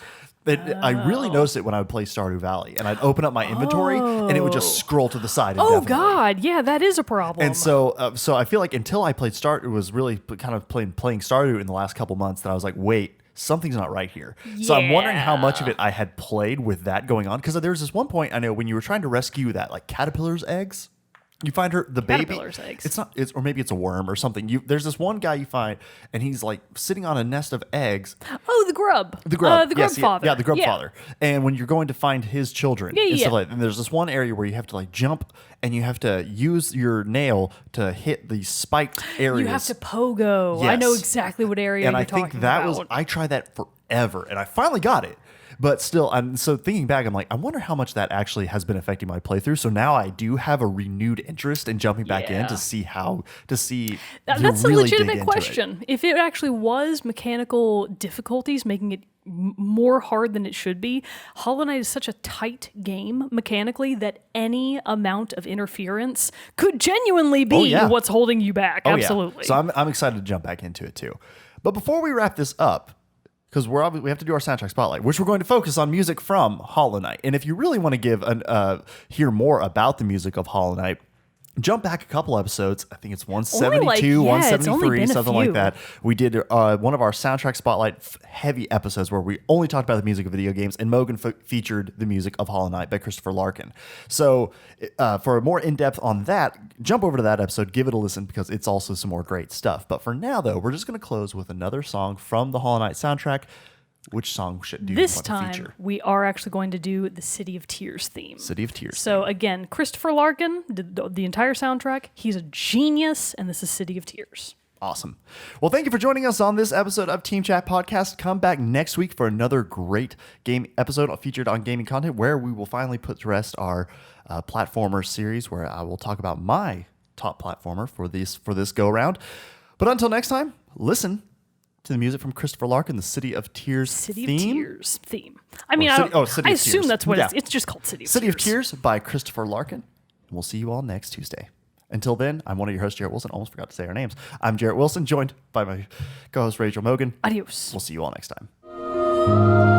I really noticed it when I would play Stardew Valley, and I'd open up my inventory, and it would just scroll to the side. Oh, indefinitely. God. Yeah, that is a problem. And so I feel like until I played it was really kind of playing Stardew in the last couple months that I was like, wait, something's not right here. So I'm wondering how much of it I had played with that going on. Because there was this one point, I know, when you were trying to rescue that like caterpillar's eggs. You find the baby. Caterpillar's eggs. It's not. Or maybe it's a worm or something. There's this one guy you find, and he's like sitting on a nest of eggs. Oh, the grub. The grub. The grub Yes, father. Yeah, the grub father. And when you're going to find his children, and stuff like that, and there's this one area where you have to like jump and you have to use your nail to hit the spiked areas. You have to pogo. I know Yes. exactly what area And you're I think talking that about. was, I tried that forever and I finally got it. But still, so thinking back, I'm like, I wonder how much that actually has been affecting my playthrough. So now I do have a renewed interest in jumping back in to see That's a really legitimate dig into it. question. If it actually was mechanical difficulties making it more hard than it should be, Hollow Knight is such a tight game mechanically that any amount of interference could genuinely be what's holding you back. Oh, Absolutely. Yeah. So I'm excited to jump back into it too. But before we wrap this up, because we have to do our soundtrack spotlight, which we're going to focus on music from Hollow Knight. And if you really want to hear more about the music of Hollow Knight, jump back a couple episodes. I think it's 172, 173, something like that. We did one of our soundtrack spotlight heavy episodes where we only talked about the music of video games, and Mogan featured the music of Hollow Knight by Christopher Larkin. So for a more in-depth on that, jump over to that episode, give it a listen, because it's also some more great stuff. But for now, though, we're just going to close with another song from the Hollow Knight soundtrack. Which song do you this want time, to feature? we are actually going to do the City of Tears theme. City of Tears. So again, Christopher Larkin did the entire soundtrack. He's a genius, and this is City of Tears. Awesome. Well, thank you for joining us on this episode of Team Chat Podcast. Come back next week for another great game episode featured on gaming content, where we will finally put to rest our platformer series, where I will talk about my top platformer for this go around. But until next time, listen, to the music from Christopher Larkin, the City of Tears City theme. of Tears theme. I mean, City of I assume Tears. that's what Yeah. it's just called City of City Tears. of Tears by Christopher Larkin. We'll see you all next Tuesday. Until then, I'm one of your hosts, Jarrett Wilson. Almost forgot to say our names. I'm Jarrett Wilson, joined by my co-host Rachel Mogan. Adios. We'll see you all next time.